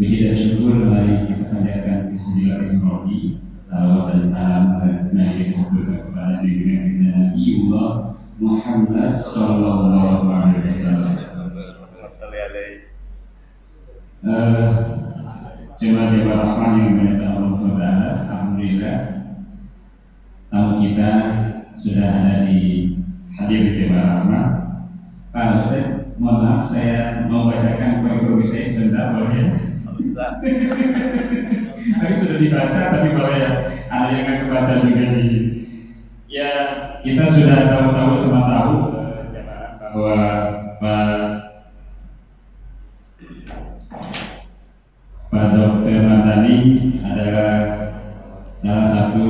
Puji dan syukur mari kita panjatkan kesudian teknologi, salawat dan salam Nabi kepada Nabi Muhammad Sallallahu Alaihi Wasallam. Jemaah-jemaah rahman yang dimuliakan Allah Taala, alhamdulillah tamu kita sudah ada di hadir jemaah rahman. Pak Ustaz, mohon maaf saya mau bacakan poin kita sebentar, boleh ya? Bisa. Tadi sudah dibaca, tapi boleh ya? Ada yang nggak kebaca juga nih. Ya, kita sudah tahu-tahu sama tahu bahwa Pak Dr. Mandani adalah salah satu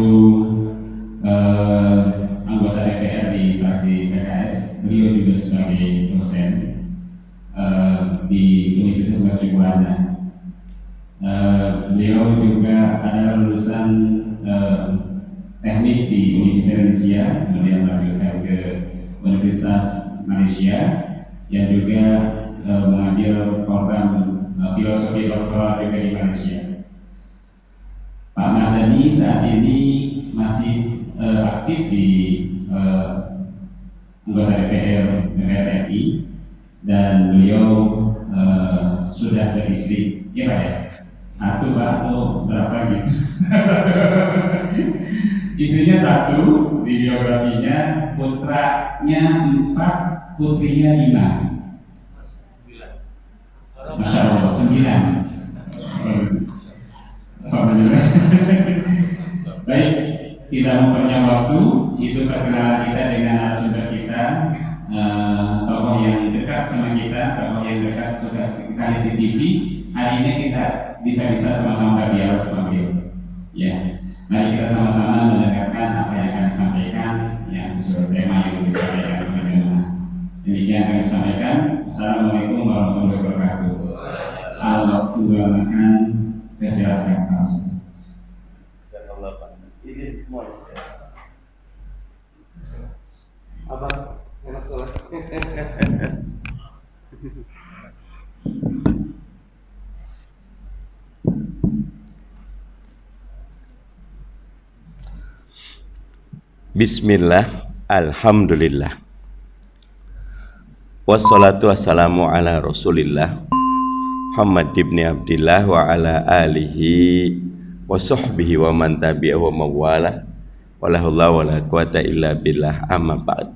anggota DPR di fraksi PKS. Beliau juga sebagai dosen di Universitas Mercu Buana. Beliau juga adalah lulusan teknik di Universitas Indonesia, kemudian melanjutkan ke Universitas Malaysia, yang juga mengambil program filosofi doktoral juga di Malaysia. Pak Mandani saat ini masih aktif di anggota DPR RI, dan beliau sudah beristri, ya Pak ya? Satu Pak, atau berapa gitu? Istrinya satu, di biografinya, putranya 4, putrinya 5. Masya Allah, 9. Baik, tidak memperpanjang waktu, itu perkenalan kita dengan narasumber kita, tokoh yang dekat sama kita, tokoh yang dekat sudah sekali di TV. Hari ini kita bisa-bisa sama-sama berdialog sama beliau. Ya, mari kita sama-sama mendengarkan apa yang akan disampaikan, yang sesuai tema yang disampaikan bagaimana. Demikian kami sampaikan. Assalamualaikum warahmatullahi wabarakatuh. Allah Tuhan akan persilahkan Pak Ustaz. Jazakallah Pak. Izin semua. Abang enak salah. Bismillah, alhamdulillah, wassalatu wassalamu ala rasulillah Muhammad ibn Abdillah wa ala alihi wa sahbihi wa man tabi'ahu wa mawala wala hawla wala quwata illa billah, amma ba'd.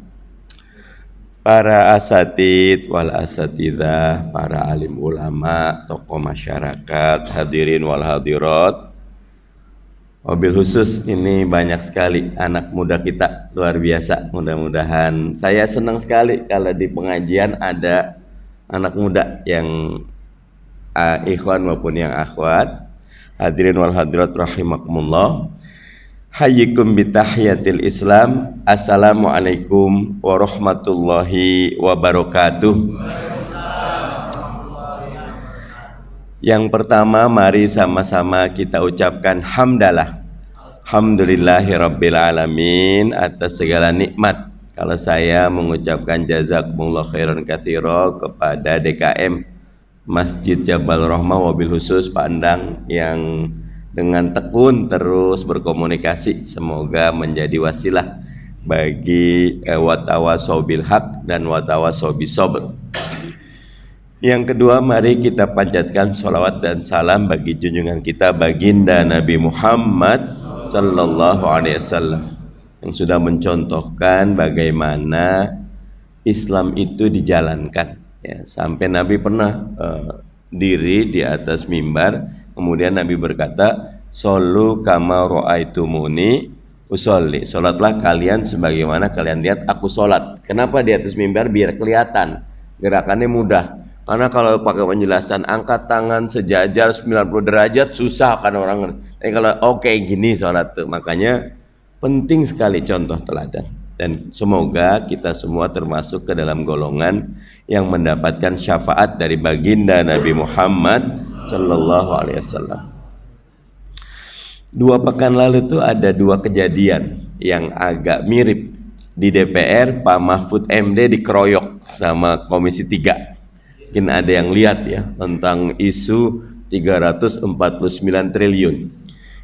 Para asatid wal asatidah, para alim ulama, tokoh masyarakat, hadirin wal hadirat, mobil khusus ini banyak sekali anak muda kita, luar biasa. Mudah-mudahan, saya senang sekali kalau di pengajian ada anak muda yang ikhwan maupun yang akhwat. Hadirin wal hadirat rahimakumullah. Hayyikum bitahiyatil Islam. Assalamualaikum warahmatullahi wabarakatuh. Yang pertama, mari sama-sama kita ucapkan hamdalah. Alhamdulillahirabbil alamin atas segala nikmat. Kalau saya mengucapkan jazakumullah khairan katsira kepada DKM Masjid Jabal Rahmah, wabil khusus Pak Endang yang dengan tekun terus berkomunikasi, semoga menjadi wasilah bagi watawasau bil haq dan watawasau bis sabr. Yang kedua, mari kita panjatkan sholawat dan salam bagi junjungan kita baginda Nabi Muhammad Sallallahu Alaihi Wasallam, yang sudah mencontohkan bagaimana Islam itu dijalankan. Ya, sampai Nabi pernah diri di atas mimbar, kemudian Nabi berkata, "Shollu kama ra'aitumuni usolli." Salatlah kalian sebagaimana kalian lihat aku salat. Kenapa di atas mimbar? Biar kelihatan, gerakannya mudah. Karena kalau pakai penjelasan angkat tangan sejajar 90 derajat susah kan orang. Kalau oke gini salat tuh. Makanya penting sekali contoh teladan. Dan semoga kita semua termasuk ke dalam golongan yang mendapatkan syafaat dari baginda Nabi Muhammad Sallallahu Alaihi Wasallam. 2 pekan lalu tuh ada 2 kejadian yang agak mirip. Di DPR Pak Mahfud MD dikeroyok sama Komisi 3. Mungkin ada yang lihat ya tentang isu 349 triliun.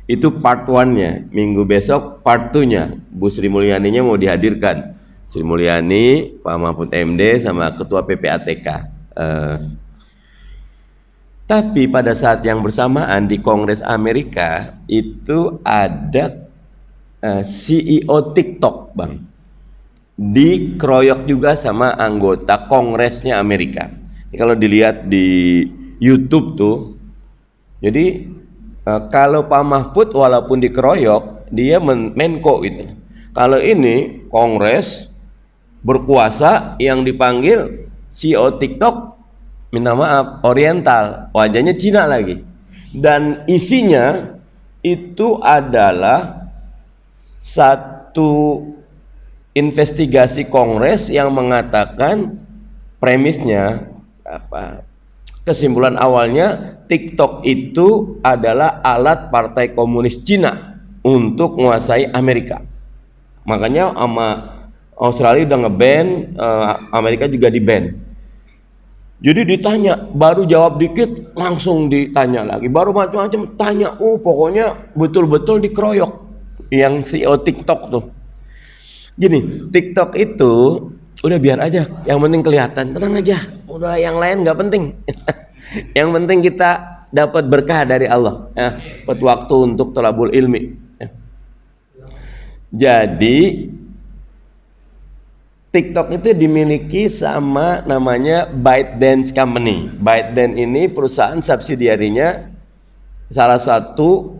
Itu part 1-nya. Minggu besok part 2-nya. Bu Sri Mulyaninya mau dihadirkan. Sri Mulyani, Pak Mahfud MD sama Ketua PPATK. Tapi pada saat yang bersamaan di Kongres Amerika itu ada CEO TikTok, Bang. Dikeroyok juga sama anggota Kongresnya Amerika. Ini kalau dilihat di YouTube tuh, jadi kalau Pak Mahfud walaupun dikeroyok, dia Menko gitu. Kalau ini Kongres berkuasa yang dipanggil CEO TikTok, minta maaf, Oriental, wajahnya Cina lagi. Dan isinya itu adalah satu investigasi Kongres yang mengatakan premisnya kesimpulan awalnya TikTok itu adalah alat Partai Komunis Cina untuk menguasai Amerika. Makanya sama Australia udah nge-ban, Amerika juga di-ban. Jadi ditanya, baru jawab dikit langsung ditanya lagi, baru macam-macam tanya, pokoknya betul-betul dikeroyok yang CEO TikTok tuh. Gini, TikTok itu udah biar aja, yang penting kelihatan, tenang aja, udah yang lain nggak penting. Yang penting kita dapat berkah dari Allah, dapat waktu untuk thalabul ilmi. Jadi TikTok itu dimiliki sama namanya ByteDance Company. ByteDance ini perusahaan subsidiarinya salah satu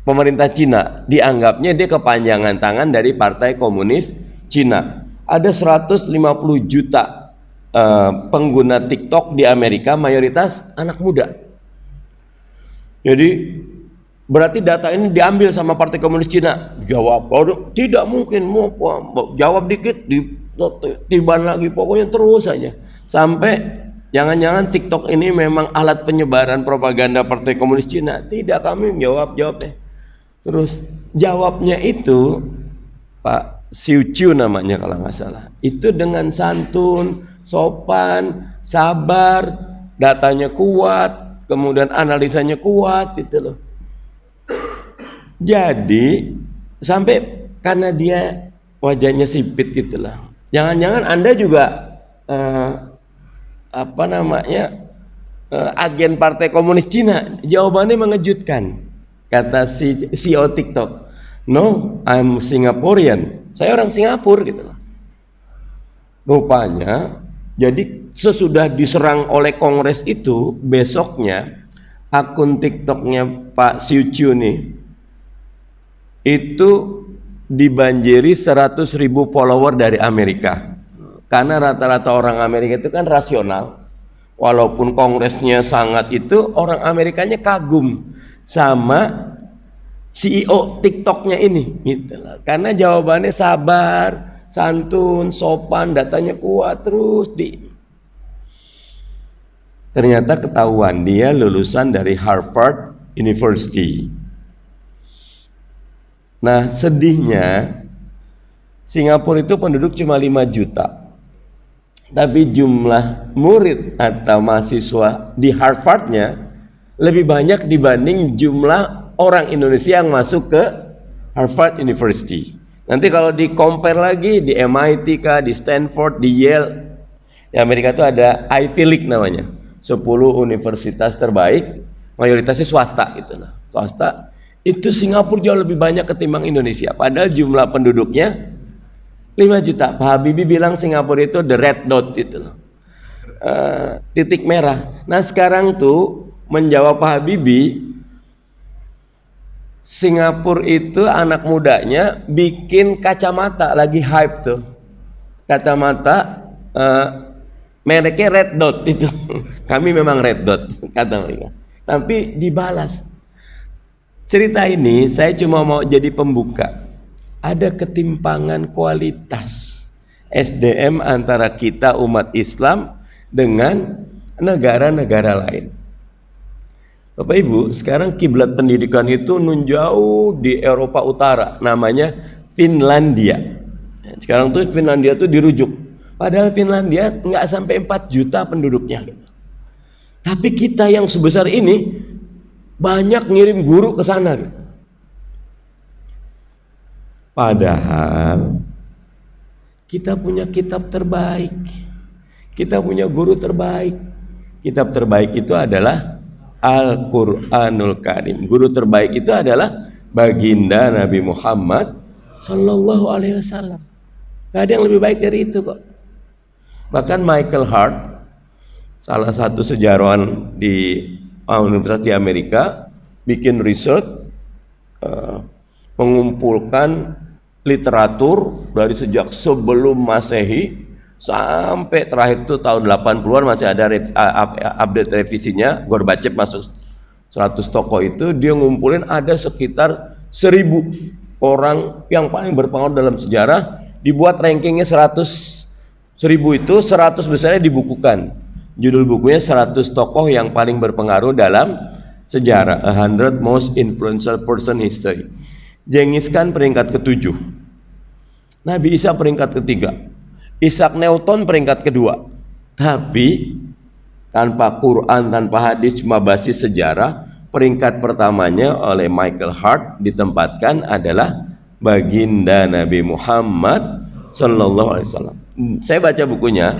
pemerintah Cina, dianggapnya dia kepanjangan tangan dari Partai Komunis Cina. Ada 150 juta pengguna TikTok di Amerika, mayoritas anak muda. Jadi berarti data ini diambil sama Partai Komunis Cina. Jawab, tidak mungkin, mau jawab dikit, tiban lagi, pokoknya terus saja. Sampai jangan-jangan TikTok ini memang alat penyebaran propaganda Partai Komunis Cina. Tidak, kami jawabnya. Terus jawabnya itu Pak Xiu Chiu namanya kalau nggak salah. Itu dengan santun, sopan, sabar, datanya kuat, kemudian analisanya kuat gitu loh. Jadi sampai karena dia wajahnya sipit gitu lah. Jangan-jangan Anda juga agen Partai Komunis Cina. Jawabannya mengejutkan. Kata si CEO TikTok, "No, I'm Singaporean." Saya orang Singapura gitu loh. Rupanya, jadi sesudah diserang oleh Kongres itu, besoknya akun TikToknya Pak Xiu Chiu nih itu dibanjiri 100.000 follower dari Amerika. Karena rata-rata orang Amerika itu kan rasional. Walaupun Kongresnya sangat itu, orang Amerikanya kagum sama CEO TikToknya ini gitu loh. Karena jawabannya sabar, santun, sopan, datanya kuat terus ternyata ketahuan dia lulusan dari Harvard University. Nah, sedihnya Singapura itu penduduk cuma 5 juta. Tapi jumlah murid atau mahasiswa di Harvardnya lebih banyak dibanding jumlah orang Indonesia yang masuk ke Harvard University. Nanti kalau di compare lagi di MIT kah, di Stanford, di Yale, di Amerika itu ada Ivy League namanya, 10 universitas terbaik, mayoritasnya swasta gitu loh. Swasta itu Singapura jauh lebih banyak ketimbang Indonesia. Padahal jumlah penduduknya 5 juta. Pak Habibie bilang Singapura itu the red dot gitu loh, titik merah. Nah sekarang tuh menjawab Pak Habibie, Singapura itu anak mudanya bikin kacamata, lagi hype tuh kacamata, mereknya red dot itu. Kami memang red dot kata mereka, tapi dibalas. Cerita ini saya cuma mau jadi pembuka. Ada ketimpangan kualitas SDM antara kita umat Islam dengan negara-negara lain. Bapak Ibu, sekarang kiblat pendidikan itu jauh di Eropa Utara, namanya Finlandia. Sekarang tuh Finlandia tuh dirujuk. Padahal Finlandia nggak sampai 4 juta penduduknya. Tapi kita yang sebesar ini banyak ngirim guru ke sana gitu. Padahal kita punya kitab terbaik, kita punya guru terbaik. Kitab terbaik itu adalah Al-Quranul Karim. Guru terbaik itu adalah baginda Nabi Muhammad Sallallahu Alaihi Wasallam. Gak ada yang lebih baik dari itu kok. Bahkan Michael Hart, salah satu sejarawan di Universitas di Amerika, bikin riset mengumpulkan literatur dari sejak sebelum Masehi sampai terakhir itu tahun 80-an, masih ada update revisinya. Gorbachev masuk 100 tokoh itu, dia ngumpulin ada sekitar 1000 orang yang paling berpengaruh dalam sejarah, dibuat rankingnya 100. 1000 itu 100 besarnya dibukukan. Judul bukunya 100 tokoh yang paling berpengaruh dalam sejarah, 100 most influential person history. Genghis Khan peringkat ke-7, Nabi Isa peringkat ke-3, Isaac Newton peringkat kedua. Tapi tanpa Quran, tanpa hadis, cuma basis sejarah, peringkat pertamanya oleh Michael Hart ditempatkan adalah baginda Nabi Muhammad Sallallahu Alaihi Wasallam. Saya baca bukunya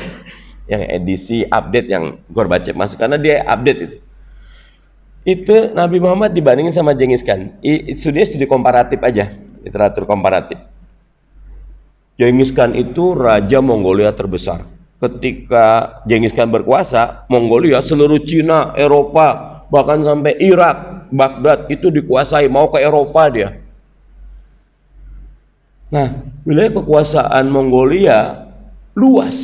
yang edisi update yang Gorbachev masuk, karena dia update itu Nabi Muhammad dibandingin sama Genghis Khan. Studi komparatif aja, literatur komparatif. Genghis Khan itu raja Mongolia terbesar. Ketika Genghis Khan berkuasa, Mongolia, seluruh Cina, Eropa, bahkan sampai Irak, Baghdad itu dikuasai, mau ke Eropa dia. Nah, wilayah kekuasaan Mongolia luas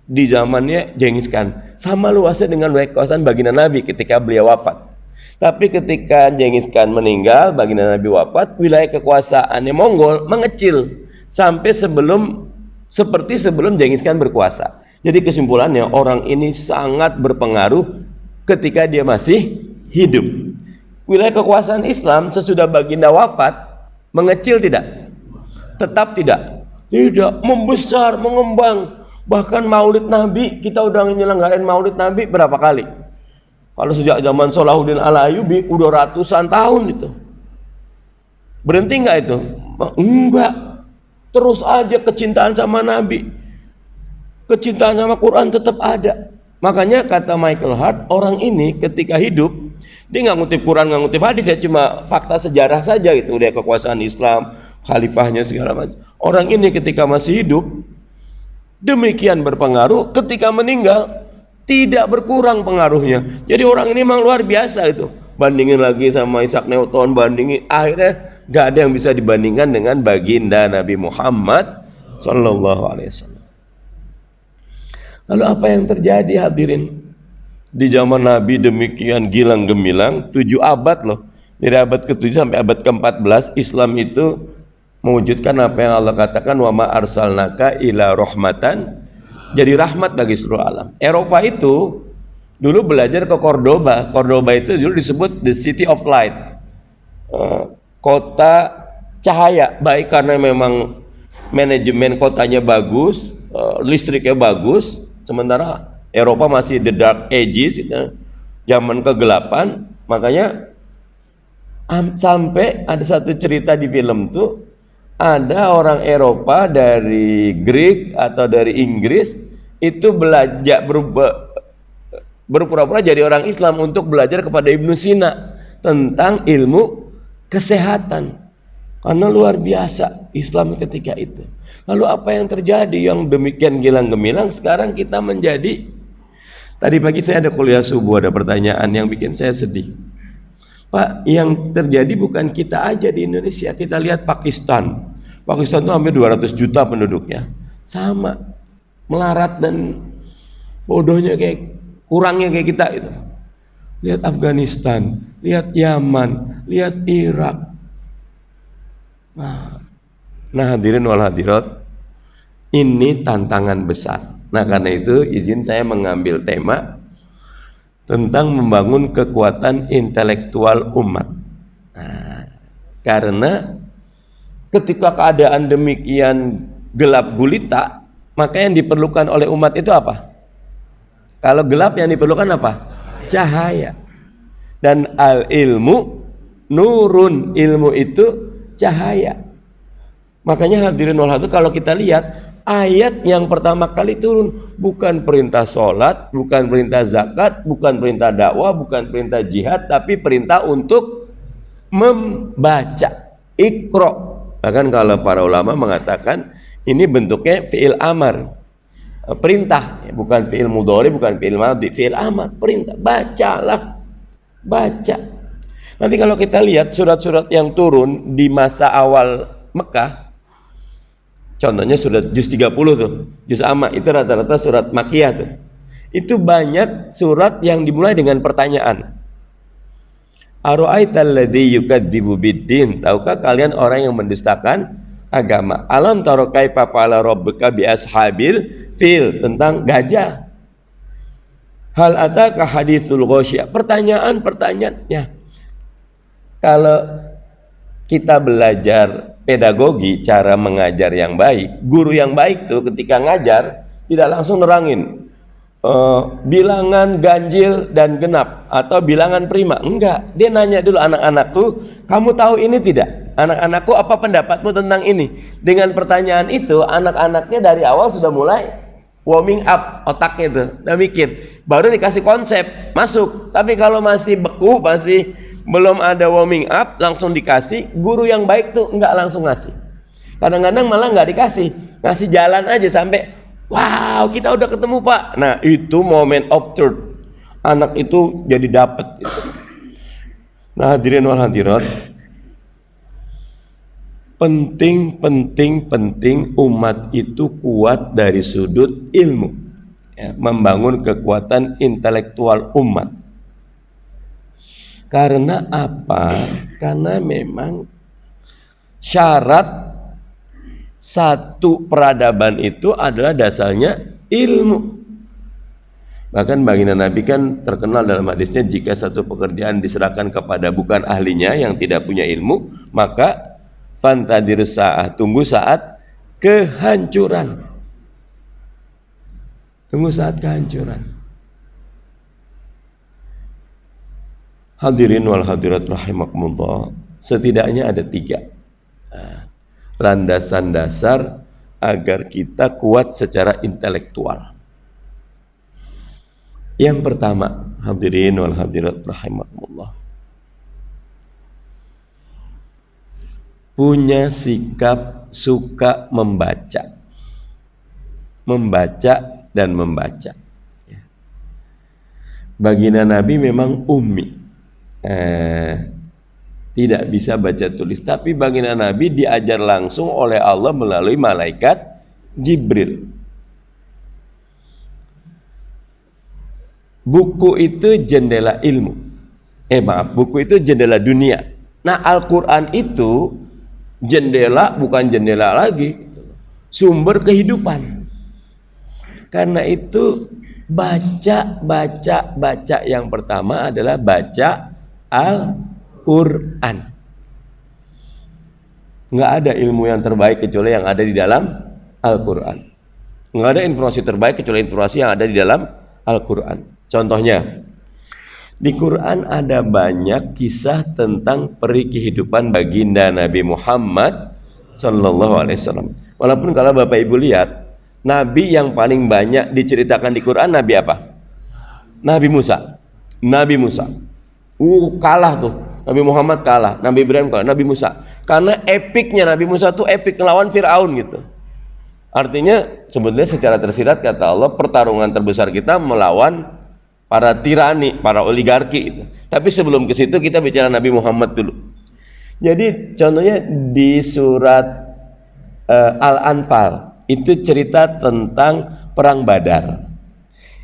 di zamannya Genghis Khan, sama luasnya dengan wilayah kekuasaan baginda Nabi ketika beliau wafat. Tapi ketika Genghis Khan meninggal, baginda Nabi wafat, wilayah kekuasaannya Mongol mengecil sampai seperti sebelum Genghis Khan berkuasa. Jadi kesimpulannya, orang ini sangat berpengaruh ketika dia masih hidup. Wilayah kekuasaan Islam sesudah baginda wafat mengecil tidak? Tetap tidak. Tidak, membesar, mengembang. Bahkan Maulid Nabi, kita udah nyelenggarain Maulid Nabi berapa kali? Kalau sejak zaman Salahuddin Al-Ayyubi udah ratusan tahun itu. Berhenti nggak itu? Enggak. Terus aja kecintaan sama Nabi, kecintaan sama Quran tetap ada. Makanya kata Michael Hart, orang ini ketika hidup, dia nggak ngutip Quran, nggak ngutip hadis, ya cuma fakta sejarah saja gitu. Dia kekuasaan Islam, khalifahnya segala macam. Orang ini ketika masih hidup demikian berpengaruh, ketika meninggal tidak berkurang pengaruhnya. Jadi orang ini memang luar biasa itu. Bandingin lagi sama Isaac Newton, bandingin, akhirnya gak ada yang bisa dibandingkan dengan baginda Nabi Muhammad Sallallahu Alaihi Wasallam. Lalu apa yang terjadi hadirin? Di zaman Nabi demikian gilang gemilang, 7 abad loh. Dari abad ke-7 sampai abad ke-14 Islam itu mewujudkan apa yang Allah katakan, wa ma arsalnaka ila rahmatan, jadi rahmat bagi seluruh alam. Eropa itu dulu belajar ke Cordoba. Cordoba itu dulu disebut the city of light, kota cahaya, baik karena memang manajemen kotanya bagus, listriknya bagus. Sementara Eropa masih the dark ages, zaman kegelapan. Makanya sampai ada satu cerita di film tuh, ada orang Eropa dari Greek atau dari Inggris itu belajar berpura-pura jadi orang Islam untuk belajar kepada Ibnu Sina tentang ilmu kesehatan, karena luar biasa Islam ketika itu. Lalu apa yang terjadi yang demikian gilang gemilang? Sekarang kita menjadi, tadi pagi saya ada kuliah subuh, ada pertanyaan yang bikin saya sedih. Pak, yang terjadi bukan kita aja di Indonesia. Kita lihat Pakistan. Pakistan itu hampir 200 juta penduduknya, sama melarat dan bodohnya kurangnya kayak kita itu. Lihat Afghanistan, lihat Yaman, lihat Irak. Nah hadirin wal hadirat, ini tantangan besar. Nah karena itu izin saya mengambil tema tentang membangun kekuatan intelektual umat. Nah, karena ketika keadaan demikian gelap gulita, maka yang diperlukan oleh umat itu apa? Kalau gelap yang diperlukan apa? cahaya. Dan al ilmu nurun, ilmu itu cahaya. Makanya hadirin wal hadirat, kalau kita lihat ayat yang pertama kali turun bukan perintah sholat, bukan perintah zakat, bukan perintah dakwah, bukan perintah jihad, tapi perintah untuk membaca. Iqra. Bahkan kalau para ulama mengatakan ini bentuknya fi'il amar, perintah, bukan fi'il mudhari, bukan fi'il madhi, fi'il amar, perintah. Bacalah, baca. Nanti kalau kita lihat surat-surat yang turun di masa awal Mekah, contohnya surat juz 30 tuh, juz amma, itu rata-rata surat Makkiyah tuh. Itu banyak surat yang dimulai dengan pertanyaan. Ara'aital ladzi yukadzibu biddin, tahukah kalian orang yang mendustakan agama? Alam tara kaifa fa'ala rabbuka bi ashabil fil, tentang gajah. Hal ataka haditsul ghasyiyah, pertanyaan-pertanyaannya. Kalau kita belajar pedagogi, cara mengajar yang baik, guru yang baik tuh ketika ngajar tidak langsung nerangin bilangan ganjil dan genap atau bilangan prima, enggak. Dia nanya dulu, anak-anakku, kamu tahu ini tidak? Anak-anakku, apa pendapatmu tentang ini? Dengan pertanyaan itu anak-anaknya dari awal sudah mulai warming up otaknya tuh, udah mikir, baru dikasih konsep masuk. Tapi kalau masih beku, masih belum ada warming up, langsung dikasih, guru yang baik tuh enggak langsung ngasih. Kadang-kadang malah enggak dikasih, ngasih jalan aja sampai wow, kita udah ketemu Pak. Nah, itu moment of truth. Anak itu jadi dapat gitu. Nah, hadirin wal hadirat, penting umat itu kuat dari sudut ilmu, ya, membangun kekuatan intelektual umat. Karena apa? Karena memang syarat satu peradaban itu adalah dasarnya ilmu. Bahkan baginda Nabi kan terkenal dalam hadisnya, jika satu pekerjaan diserahkan kepada bukan ahlinya yang tidak punya ilmu, maka fantadirus sa'ah, tunggu saat kehancuran. Tunggu saat kehancuran. Hadirin wal hadirat rahimakumullah, setidaknya ada 3 landasan dasar agar kita kuat secara intelektual. Yang pertama, hadirin wal hadirat rahimakumullah, punya sikap suka membaca dan membaca. Baginda Nabi memang ummi, tidak bisa baca tulis, tapi baginda Nabi diajar langsung oleh Allah melalui malaikat Jibril. Buku itu jendela ilmu. Buku itu jendela dunia. Nah, Al-Quran itu jendela, bukan jendela lagi, sumber kehidupan. Karena itu baca. Yang pertama adalah baca Al-Quran. Nggak ada ilmu yang terbaik kecuali yang ada di dalam Al-Quran. Nggak ada informasi terbaik kecuali informasi yang ada di dalam Al-Quran. Contohnya, di Quran ada banyak kisah tentang peri kehidupan baginda Nabi Muhammad Sallallahu Alaihi Wasallam. Walaupun kalau Bapak Ibu lihat, Nabi yang paling banyak diceritakan di Quran Nabi apa? Nabi Musa. Kalah tuh. Nabi Muhammad kalah, Nabi Ibrahim kalah, Nabi Musa. Karena epiknya Nabi Musa tuh epik ngelawan Fir'aun gitu. Artinya sebetulnya secara tersirat kata Allah, pertarungan terbesar kita melawan para tirani, para oligarki itu. Tapi sebelum ke situ kita bicara Nabi Muhammad dulu. Jadi contohnya di surat Al-Anfal itu cerita tentang perang Badar.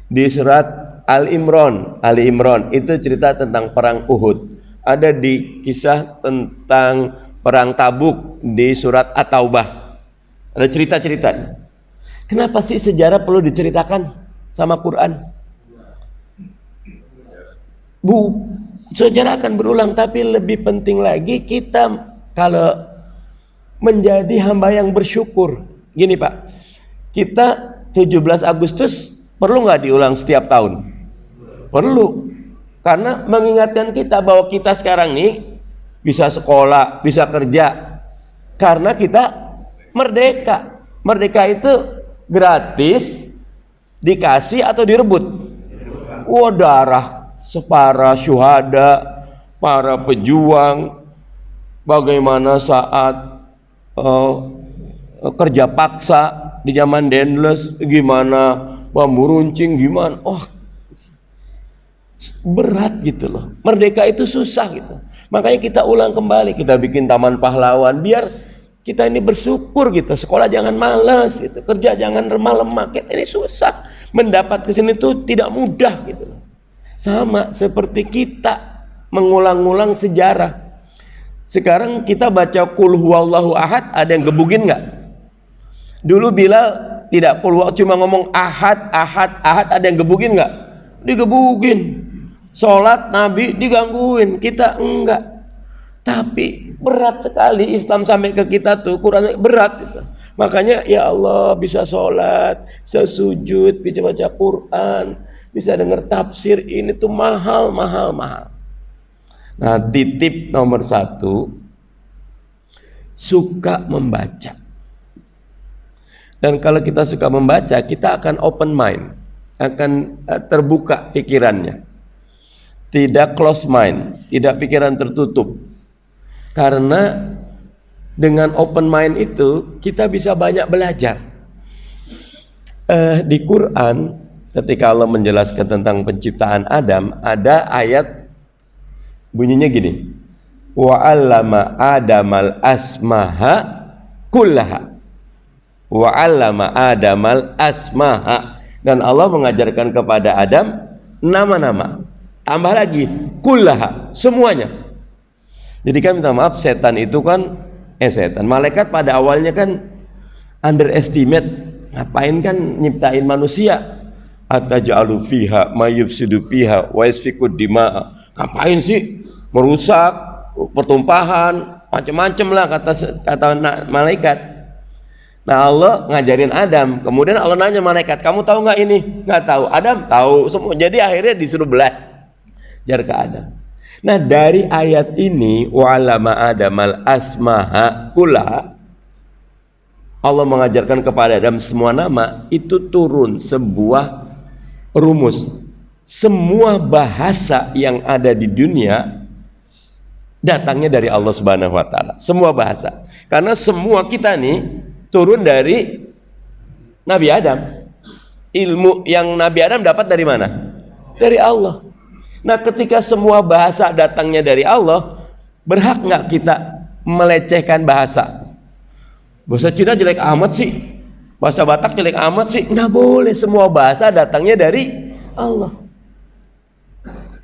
Di surat Ali Imran itu cerita tentang perang Uhud. Ada di kisah tentang perang Tabuk di surat At-Taubah. Ada cerita-ceritanya. Kenapa sih sejarah perlu diceritakan sama Quran? Sejarah akan berulang, tapi lebih penting lagi kita kalau menjadi hamba yang bersyukur. Gini Pak, kita 17 Agustus perlu nggak diulang setiap tahun? Perlu. Karena mengingatkan kita bahwa kita sekarang nih bisa sekolah, bisa kerja karena kita merdeka. Merdeka itu gratis, dikasih atau direbut? Darah para syuhada, para pejuang, bagaimana saat kerja paksa di zaman Dendles, gimana bambu runcing, gimana, berat gitu loh. Merdeka itu susah gitu. Makanya kita ulang kembali, kita bikin taman pahlawan biar kita ini bersyukur gitu. Sekolah jangan malas gitu, kerja jangan lemah-lemah. Kita ini susah, mendapat kesini tuh tidak mudah gitu loh. Sama seperti kita mengulang-ulang sejarah. Sekarang kita baca Qul huwallahu ahad, ada yang gebugin nggak? Dulu Bilal tidak cuma ngomong ahad, ahad, ahad, ada yang gebugin nggak? Digebugin. Sholat Nabi digangguin, kita enggak. Tapi berat sekali Islam sampai ke kita tuh, Quran berat gitu. Makanya ya Allah, bisa sholat, bisa sujud, bisa baca Quran, bisa dengar tafsir, ini tuh mahal. Nah, titip nomor 1, suka membaca. Dan kalau kita suka membaca, kita akan open mind, akan terbuka pikirannya. Tidak close mind, tidak pikiran tertutup. Karena dengan open mind itu kita bisa banyak belajar. Di Quran ketika Allah menjelaskan tentang penciptaan Adam, ada ayat bunyinya gini. Wa 'allama Adamal asmaha kullaha. Wa 'allama Adamal asmaha. Dan Allah mengajarkan kepada Adam nama-nama. Tambah lagi, kullaha, semuanya. Jadi kan minta maaf, setan itu kan malaikat pada awalnya kan underestimate, ngapain kan nyiptain manusia? Ataj'alu fiha may yufsidu fiha wa yasfikud dima'a. Ngapain sih merusak, pertumpahan, macam-macam lah kata malaikat. Nah, Allah ngajarin Adam, kemudian Allah nanya malaikat, kamu tahu nggak ini? Nggak tahu. Adam tahu semua. Jadi akhirnya disuruh belajar ke Adam. Nah, dari ayat ini wa'allama Adamal asmaha kullaha, Allah mengajarkan kepada Adam semua nama, itu turun sebuah rumus. Semua bahasa yang ada di dunia datangnya dari Allah Subhanahu wa taala. Semua bahasa. Karena semua kita nih turun dari Nabi Adam. Ilmu yang Nabi Adam dapat dari mana? Dari Allah. Nah, ketika semua bahasa datangnya dari Allah, berhak nggak kita melecehkan bahasa? Bahasa Cina jelek amat sih, bahasa Batak jelek amat sih, nggak boleh. Semua bahasa datangnya dari Allah.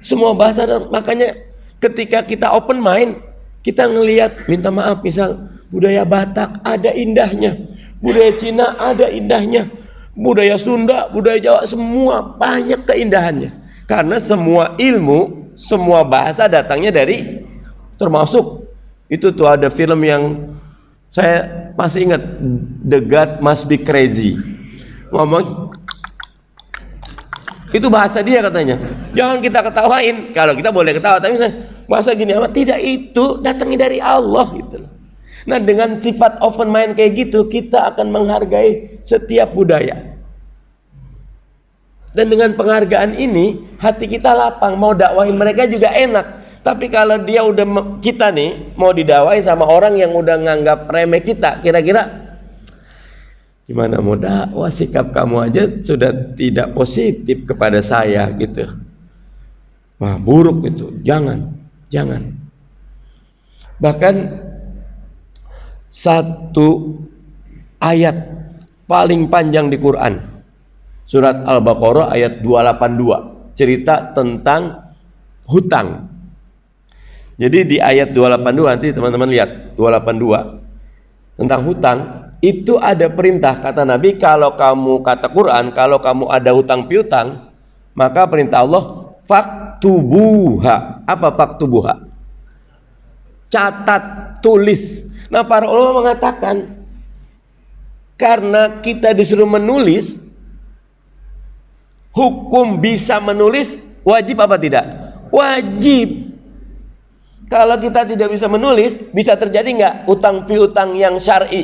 Semua bahasa, makanya ketika kita open mind, kita ngelihat, minta maaf, misal budaya Batak ada indahnya, budaya Cina ada indahnya, budaya Sunda, budaya Jawa, semua banyak keindahannya. Karena semua ilmu, semua bahasa datangnya dari, termasuk itu tuh ada film yang saya masih ingat, The God Must Be Crazy. Ngomong itu bahasa dia katanya. Jangan kita ketawain. Kalau kita boleh ketawa, tapi bahasa gini apa? Tidak, itu datangnya dari Allah gitu. Nah, dengan sifat open mind kayak gitu, kita akan menghargai setiap budaya. Dan dengan penghargaan ini, hati kita lapang, mau dakwahin mereka juga enak. Tapi kalau dia udah, kita nih mau didakwahin sama orang yang udah nganggap remeh kita, kira-kira gimana mau dakwah? Sikap kamu aja sudah tidak positif kepada saya gitu. Wah, buruk itu. Jangan. Bahkan satu ayat paling panjang di Quran, surat Al-Baqarah ayat 282, cerita tentang hutang. Jadi di ayat 282, nanti teman-teman lihat 282 tentang hutang, itu ada perintah, kata Nabi, kalau kamu, kata Quran, kalau kamu ada hutang piutang, maka perintah Allah, faktubuha. Apa faktubuha? Catat, tulis. Nah, para ulama mengatakan karena kita disuruh menulis, hukum bisa menulis wajib apa tidak? Wajib. Kalau kita tidak bisa menulis, bisa terjadi nggak utang piutang yang syar'i?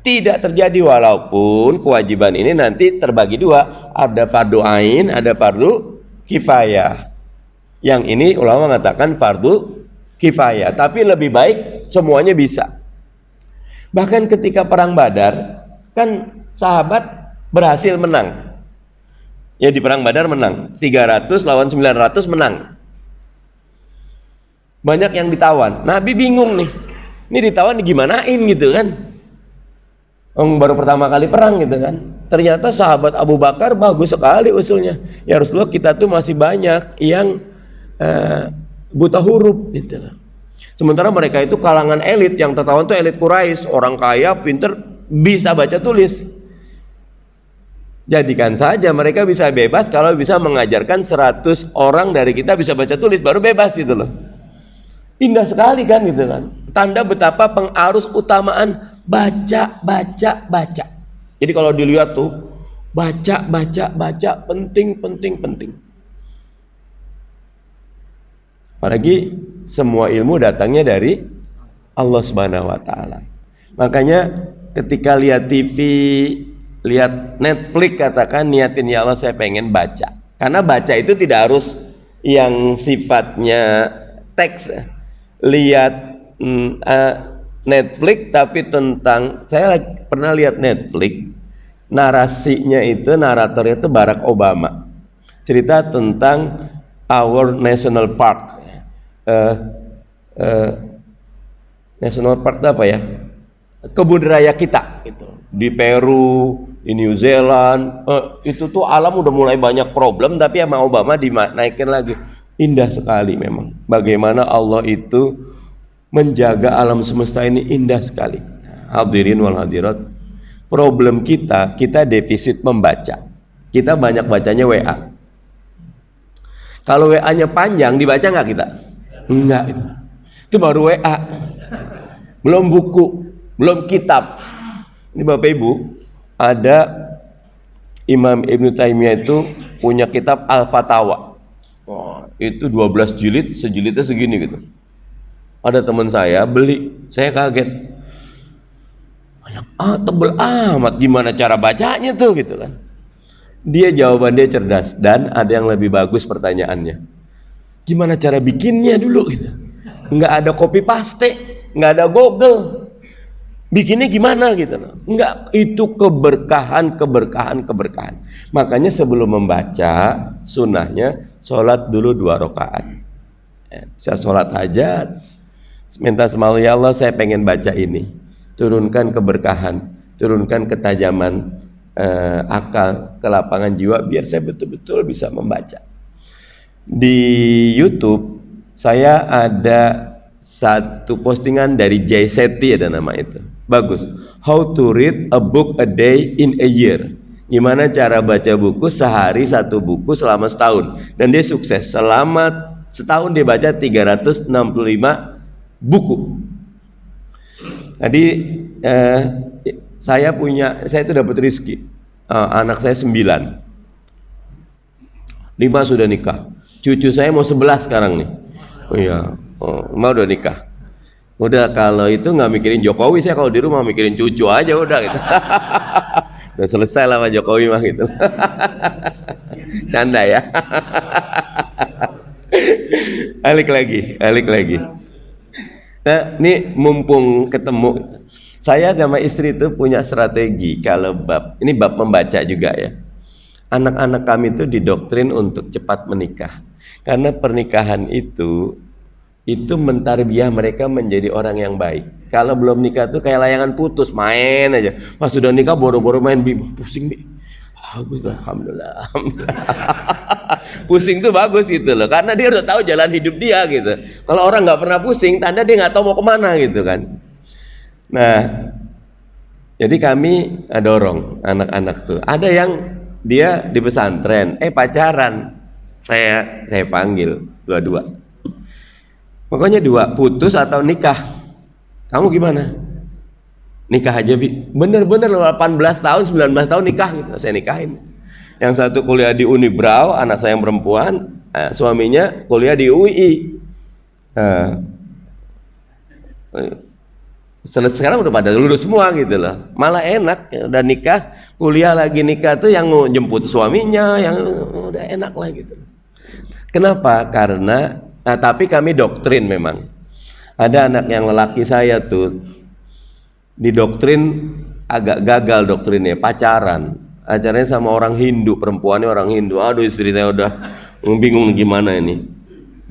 Tidak terjadi, walaupun kewajiban ini nanti terbagi dua, ada fardu ain, ada fardu kifayah. Yang ini ulama mengatakan fardu kifayah, tapi lebih baik semuanya bisa. Bahkan ketika perang Badar, kan sahabat berhasil menang. Ya, di perang Badar menang, 300 lawan 900 menang. Banyak yang ditawan. Nabi bingung nih. Ini ditawan digimanain gitu kan? Baru pertama kali perang gitu kan. Ternyata sahabat Abu Bakar bagus sekali usulnya. Ya Rasulullah, kita tuh masih banyak yang buta huruf gitu loh. Sementara mereka itu kalangan elit, yang tertawan tuh elit Quraisy, orang kaya, pinter, bisa baca tulis. Jadikan saja mereka bisa bebas kalau bisa mengajarkan 100 orang dari kita bisa baca tulis, baru bebas gitu loh. Indah sekali kan gitu kan. Tanda betapa pengarus utamaan baca. Jadi kalau dilihat tuh baca, penting. Apalagi semua ilmu datangnya dari Allah Subhanahu wa taala. Makanya ketika lihat TV, lihat Netflix, katakan niatin, ya Allah saya pengen baca. Karena baca itu tidak harus yang sifatnya teks. Lihat Netflix tapi tentang, saya pernah lihat Netflix, narasinya itu, naratornya itu Barack Obama, cerita tentang our national park. National park itu apa ya, kebun raya kita gitu. Di Peru, di New Zealand, itu tuh alam udah mulai banyak problem, tapi sama Obama dinaikin lagi. Indah sekali memang bagaimana Allah itu menjaga alam semesta ini, indah sekali. Hadirin wal hadirat, problem kita defisit membaca. Kita banyak bacanya WA. Kalau WA-nya panjang, dibaca nggak kita? Enggak. Itu baru WA, belum buku, belum kitab. Ini Bapak Ibu, ada Imam Ibn Taimiyah itu punya kitab Al-Fatawa. Itu 12 jilid, sejilidnya segini gitu. Ada teman saya beli, saya kaget. Banyak, tebel amat, gimana cara bacanya tuh gitu kan. Dia jawaban dia cerdas, dan ada yang lebih bagus pertanyaannya. Gimana cara bikinnya dulu gitu. Nggak ada copy paste, nggak ada Google. Bikinnya gimana gitu loh. Enggak, itu keberkahan. Makanya sebelum membaca, sunnahnya sholat dulu 2 rakaat. Saya sholat hajat, minta sama Allah, ya Allah saya pengen baca ini. Turunkan keberkahan, turunkan ketajaman akal, kelapangan jiwa, biar saya betul-betul bisa membaca. Di YouTube saya ada satu postingan dari Jay Shetty, ada nama itu. Bagus. How to read a book a day in a year. Gimana cara baca buku sehari 1 buku selama setahun. Dan dia sukses. Selama setahun dia baca 365 buku. Tadi saya itu dapat rezeki. Anak saya 9. 5 sudah nikah. Cucu saya mau 11 sekarang nih. Oh iya. Mau udah nikah. Udah, kalau itu nggak mikirin Jokowi, saya kalau di rumah mikirin cucu aja udah gitu. Udah selesai lah sama Jokowi mah gitu. Canda ya. Alik lagi. Nah, ini mumpung ketemu, saya sama istri itu punya strategi. Kalau ini bab membaca juga ya. Anak-anak kami itu didoktrin untuk cepat menikah. Karena pernikahan itu mentarbiyah mereka menjadi orang yang baik. Kalau belum nikah tuh kayak layangan putus, main aja. Pas sudah nikah boro-boro main, pusing bi. Bagus lah, alhamdulillah. Pusing tuh bagus gitu loh, karena dia udah tahu jalan hidup dia gitu. Kalau orang nggak pernah pusing, tanda dia nggak tahu mau kemana gitu kan. Nah, jadi kami dorong anak-anak tuh. Ada yang dia di pesantren, pacaran. Saya panggil dua-dua. Pokoknya 2, putus atau nikah. Kamu gimana? Nikah aja, Bi. Bener-bener 18 tahun, 19 tahun nikah gitu. Saya nikahin. Yang satu kuliah di Unibrau, anak saya yang perempuan, suaminya kuliah di UI. Sekarang udah pada lulus semua gitu loh, malah enak ya, udah nikah, kuliah lagi nikah tuh yang jemput suaminya, yang udah enak lah gitu. Kenapa? Karena tapi kami doktrin memang. Ada anak yang lelaki saya tuh didoktrin agak gagal doktrinnya, pacaran. Acaranya sama orang Hindu, perempuannya orang Hindu. Aduh, istri saya udah bingung gimana ini.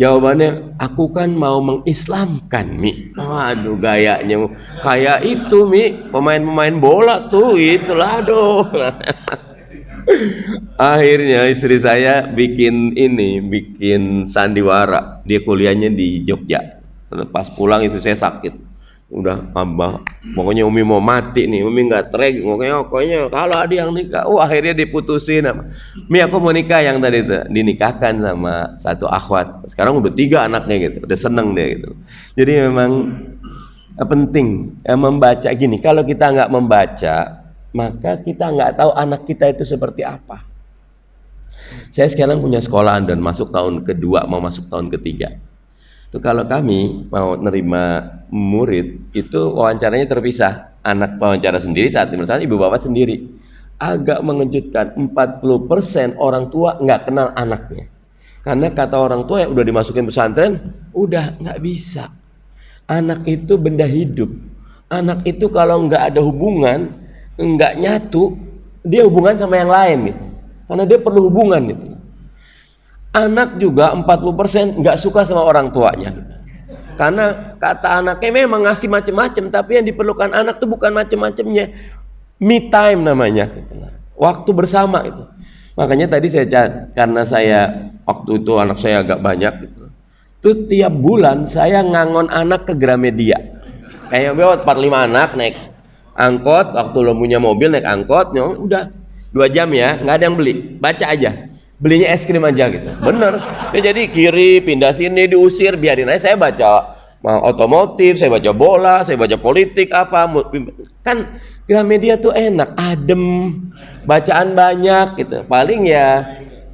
Jawabannya, aku kan mau mengislamkan, Mi. Waduh, gayanya kayak itu, Mi, pemain-pemain bola tuh, itulah, aduh. Akhirnya istri saya bikin sandiwara. Dia kuliahnya di Jogja. Pas pulang itu saya sakit. Udah tambah, pokoknya Umi mau mati nih, Umi nggak trek, pokoknya kalau ada yang nikah, akhirnya diputusin. Mi, aku mau nikah, yang tadi itu dinikahkan sama satu akhwat. Sekarang udah 3 anaknya gitu, udah seneng dia gitu. Jadi memang penting membaca gini. Kalau kita nggak membaca, maka kita nggak tahu anak kita itu seperti apa. Saya sekarang punya sekolahan dan masuk tahun kedua, mau masuk tahun ketiga. Itu kalau kami mau nerima murid itu wawancaranya terpisah, anak wawancara sendiri, saat misalnya ibu bapak sendiri. Agak mengejutkan, 40% orang tua nggak kenal anaknya, karena kata orang tua yang udah dimasukin pesantren udah nggak bisa. Anak itu benda hidup, anak itu kalau nggak ada hubungan, nggak nyatu, dia hubungan sama yang lain gitu, karena dia perlu hubungan gitu. Anak juga 40% nggak suka sama orang tuanya, karena kata anaknya memang ngasih macem-macem, tapi yang diperlukan anak tuh bukan macem-macemnya, me time namanya, waktu bersama itu. Makanya tadi karena saya waktu itu anak saya agak banyak gitu, tuh tiap bulan saya ngangon anak ke Gramedia, kayak 45 anak naik angkot, waktu lo punya mobil naik angkot, udah 2 jam ya, nggak ada yang beli, baca aja. Belinya es krim aja gitu, bener. Ya, jadi kiri pindah sini diusir, biarin aja. Saya baca otomotif, saya baca bola, saya baca politik apa. Kan Gramedia tuh enak, adem, bacaan banyak gitu. Paling ya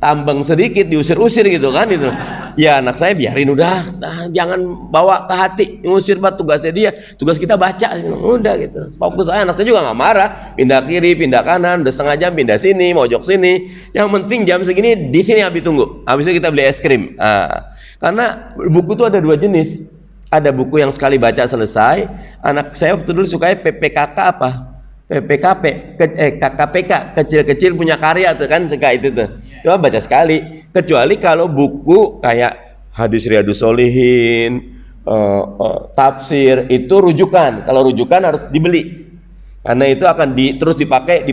tambang sedikit diusir-usir gitu kan itu. Ya anak saya biarin udah, jangan bawa ke hati, ngusir buat tugasnya dia, tugas kita baca, udah gitu. Fokus aja, anak saya juga nggak marah, pindah kiri, pindah kanan, udah setengah jam pindah sini, mojok sini. Yang penting jam segini di sini habis tunggu, habis itu kita beli es krim. Karena buku tuh ada 2 jenis, ada buku yang sekali baca selesai. Anak saya waktu dulu sukanya PPKK apa? PPKP, KKPK, kecil-kecil punya karya tuh kan, suka itu tuh. Coba baca sekali. Kecuali kalau buku kayak Hadis Riyadus Sholihin, tafsir, itu rujukan. Kalau rujukan harus dibeli, karena itu akan terus dipakai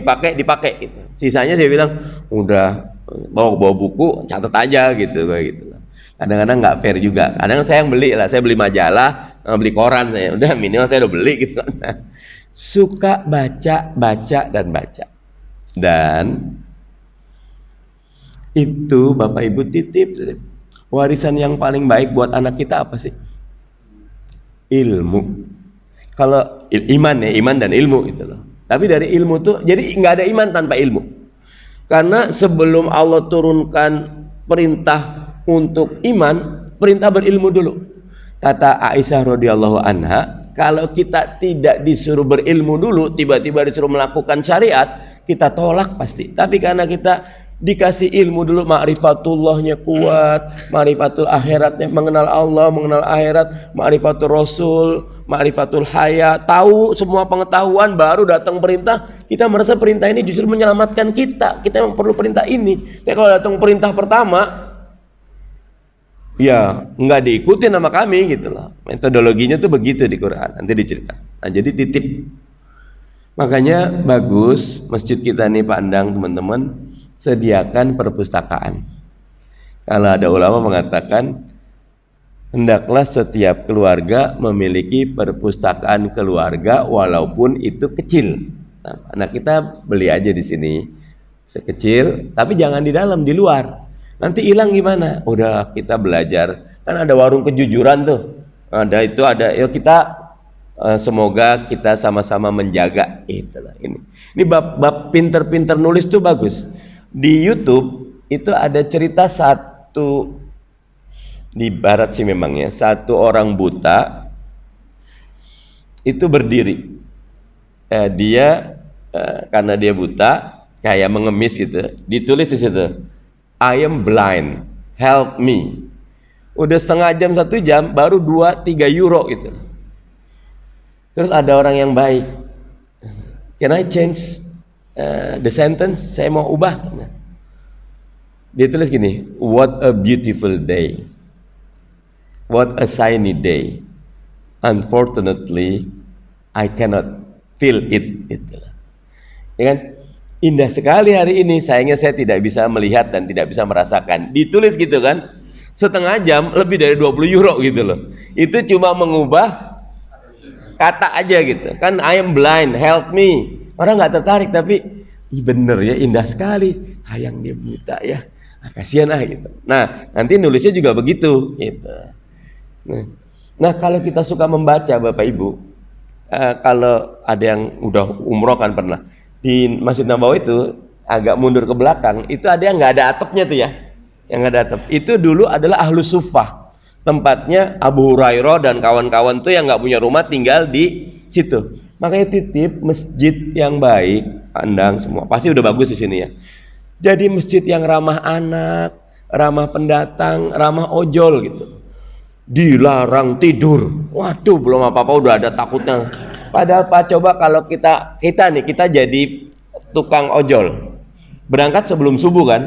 gitu. Sisanya saya bilang udah bawa buku, catat aja gitu, kayak gitu. Kadang-kadang nggak fair juga. Kadang saya yang beli lah, saya beli majalah, beli koran, saya udah minimal saya udah beli gitu. Suka baca dan baca. Dan itu Bapak Ibu titip, warisan yang paling baik buat anak kita apa sih? Ilmu. Kalau iman ya, iman dan ilmu gitu loh. Tapi dari ilmu tuh, jadi nggak ada iman tanpa ilmu. Karena sebelum Allah turunkan perintah untuk iman, perintah berilmu dulu. Kata Aisyah radhiyallahu anha, kalau kita tidak disuruh berilmu dulu, tiba-tiba disuruh melakukan syariat, kita tolak pasti. Tapi karena kita dikasih ilmu dulu, ma'rifatullahnya kuat, ma'rifatul akhiratnya, mengenal Allah, mengenal akhirat, ma'rifatul Rasul, ma'rifatul hayat, tahu semua pengetahuan, baru datang perintah, kita merasa perintah ini justru menyelamatkan kita memang perlu perintah ini. Tapi kalau datang perintah pertama, ya nggak diikutin sama kami gitu loh. Metodologinya tuh begitu di Quran, nanti diceritakan. Nah, jadi titip. Makanya bagus masjid kita nih pandang teman-teman, sediakan perpustakaan. Kalau ada ulama mengatakan hendaklah setiap keluarga memiliki perpustakaan keluarga walaupun itu kecil. Nah, anak kita beli aja di sini sekecil, tapi jangan di dalam, di luar. Nanti hilang gimana? Udah kita belajar, kan ada warung kejujuran tuh, ada. Yuk kita semoga kita sama-sama menjaga. Itulah ini bab pinter-pinter nulis tuh bagus. Di YouTube itu ada cerita saat satu di barat sih memang ya, satu orang buta itu berdiri. Dia karena dia buta, kayak mengemis gitu, ditulis di situ, I am blind, help me. Udah setengah jam, 1 jam, baru 2-3 euro gitu. Terus ada orang yang baik, can I change the sentence? Saya mau ubah. Dia tulis gini, what a beautiful day, what a sunny day, unfortunately I cannot feel it. Itulah. Ya kan? Indah sekali hari ini, sayangnya saya tidak bisa melihat dan tidak bisa merasakan. Ditulis gitu kan, setengah jam lebih dari 20 euro gitu loh. Itu cuma mengubah kata aja gitu kan, I am blind, help me. Orang nggak tertarik, tapi bener ya, indah sekali, sayang dia buta ya, kasihan gitu. Nah nanti nulisnya juga begitu gitu. Nah kalau kita suka membaca Bapak Ibu, kalau ada yang udah umroh kan pernah di Masjid Nabawi itu, agak mundur ke belakang itu ada yang nggak ada atapnya tuh ya, yang nggak ada atap. Itu dulu adalah Ahlus Suffah, tempatnya Abu Hurairah dan kawan-kawan tuh yang nggak punya rumah tinggal di situ. Makanya titip masjid yang baik, pandang semua pasti udah bagus di sini ya. Jadi masjid yang ramah anak, ramah pendatang, ramah ojol gitu. Dilarang tidur. Waduh, belum apa-apa udah ada takutnya. Padahal Pak, coba kalau kita jadi tukang ojol, berangkat sebelum subuh kan.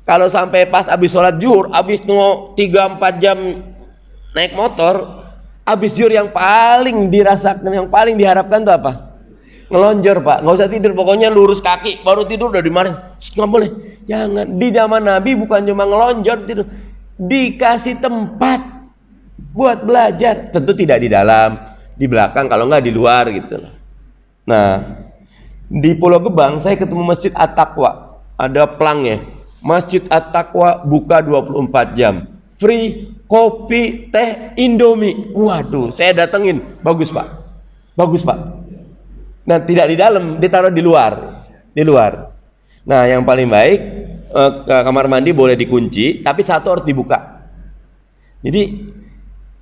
Kalau sampai pas habis sholat zuhur, habis 3-4 jam naik motor, habis zuhur yang paling dirasakan, yang paling diharapkan itu apa? Ngelonjor Pak, nggak usah tidur, pokoknya lurus kaki, baru tidur udah dimarahin. Nggak boleh, jangan. Di zaman Nabi bukan cuma ngelonjor tidur, dikasih tempat buat belajar, tentu tidak di dalam, di belakang, kalau nggak di luar gitu. Nah, di Pulau Gebang saya ketemu Masjid At-Taqwa, ada pelangnya. Masjid At-Taqwa buka 24 jam, free kopi, teh, Indomie. Waduh, saya datengin, bagus Pak, bagus Pak. Nah, tidak di dalam, ditaruh di luar, di luar. Nah, yang paling baik, kamar mandi boleh dikunci, tapi satu harus dibuka. Jadi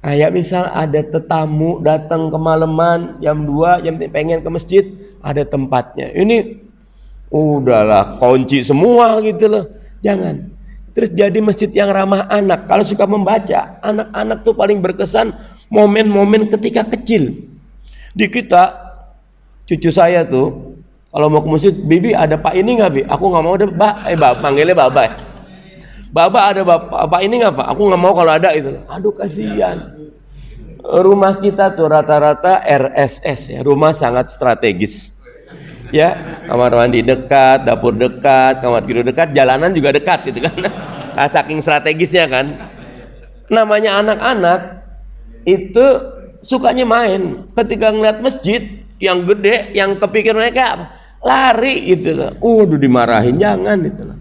kayak misal ada tetamu datang kemalaman jam 2, jam 3, pengen ke masjid, ada tempatnya. Ini udahlah kunci semua gitu loh. Jangan. Terus jadi masjid yang ramah anak. Kalau suka membaca, anak-anak tuh paling berkesan momen-momen ketika kecil. Di kita, cucu saya tuh kalau mau ke masjid, bibi ada Pak ini nggak bi? Aku nggak mau deh, panggilnya Baba. Baba ada Bapak ini nggak Pak? Aku nggak mau kalau ada itu. Aduh kasihan. Rumah kita tuh rata-rata RSS ya, rumah sangat strategis. Ya, kamar mandi dekat, dapur dekat, kamar tidur dekat, jalanan juga dekat gitu kan. Saking strategisnya kan. Namanya anak-anak itu sukanya main. Ketika ngeliat masjid yang gede, yang kepikir mereka apa? Lari gitu loh. Dimarahin, jangan gitu loh.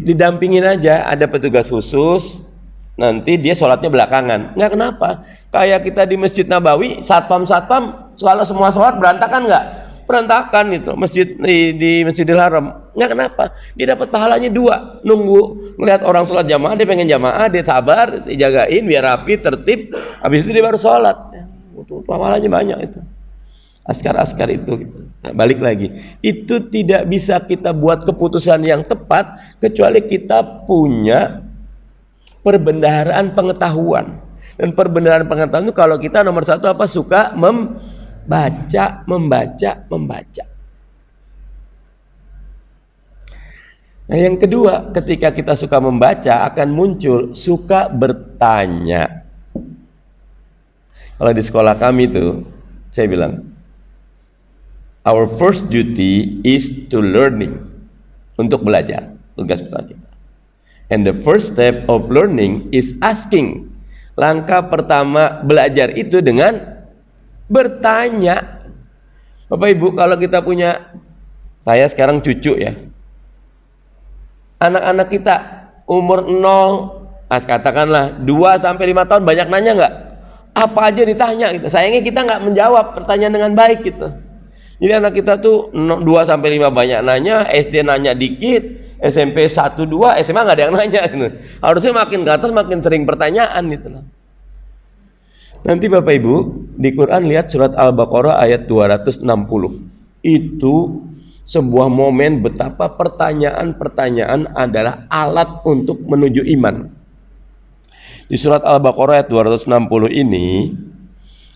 Didampingin aja, ada petugas khusus, nanti dia sholatnya belakangan. Nggak kenapa, kayak kita di Masjid Nabawi, satpam kalau semua sholat berantakan nggak? Berantakan itu masjid di Masjidil Haram. Nggak kenapa, dia dapat pahalanya 2. Nunggu ngelihat orang sholat jamaah, dia pengen jamaah, dia sabar, dijagain biar rapi, tertib, habis itu dia baru sholat. Pahalanya banyak itu. Askar-askar itu gitu. Nah, balik lagi, itu tidak bisa kita buat keputusan yang tepat kecuali kita punya perbendaharaan pengetahuan. Dan perbendaharaan pengetahuan itu kalau kita nomor 1 apa? Suka membaca. Nah yang kedua, ketika kita suka membaca akan muncul suka bertanya. Kalau di sekolah kami tuh, saya bilang, our first duty is to learning, untuk belajar, tugas pertama kita. And the first step of learning is asking. Langkah pertama belajar itu dengan bertanya. Bapak Ibu, kalau kita punya, saya sekarang cucu ya, anak-anak kita umur 0, katakanlah 2-5 tahun, banyak nanya nggak? Apa aja ditanya gitu. Sayangnya kita nggak menjawab pertanyaan dengan baik gitu. Jadi anak kita tuh 2-5 banyak nanya, SD nanya dikit, SMP 1, 2, SMA nggak ada yang nanya gitu. Harusnya makin ke atas makin sering pertanyaan gitu loh. Nanti Bapak Ibu di Quran lihat surat Al-Baqarah ayat 260. Itu sebuah momen betapa pertanyaan-pertanyaan adalah alat untuk menuju iman. Di surat Al-Baqarah ayat 260 ini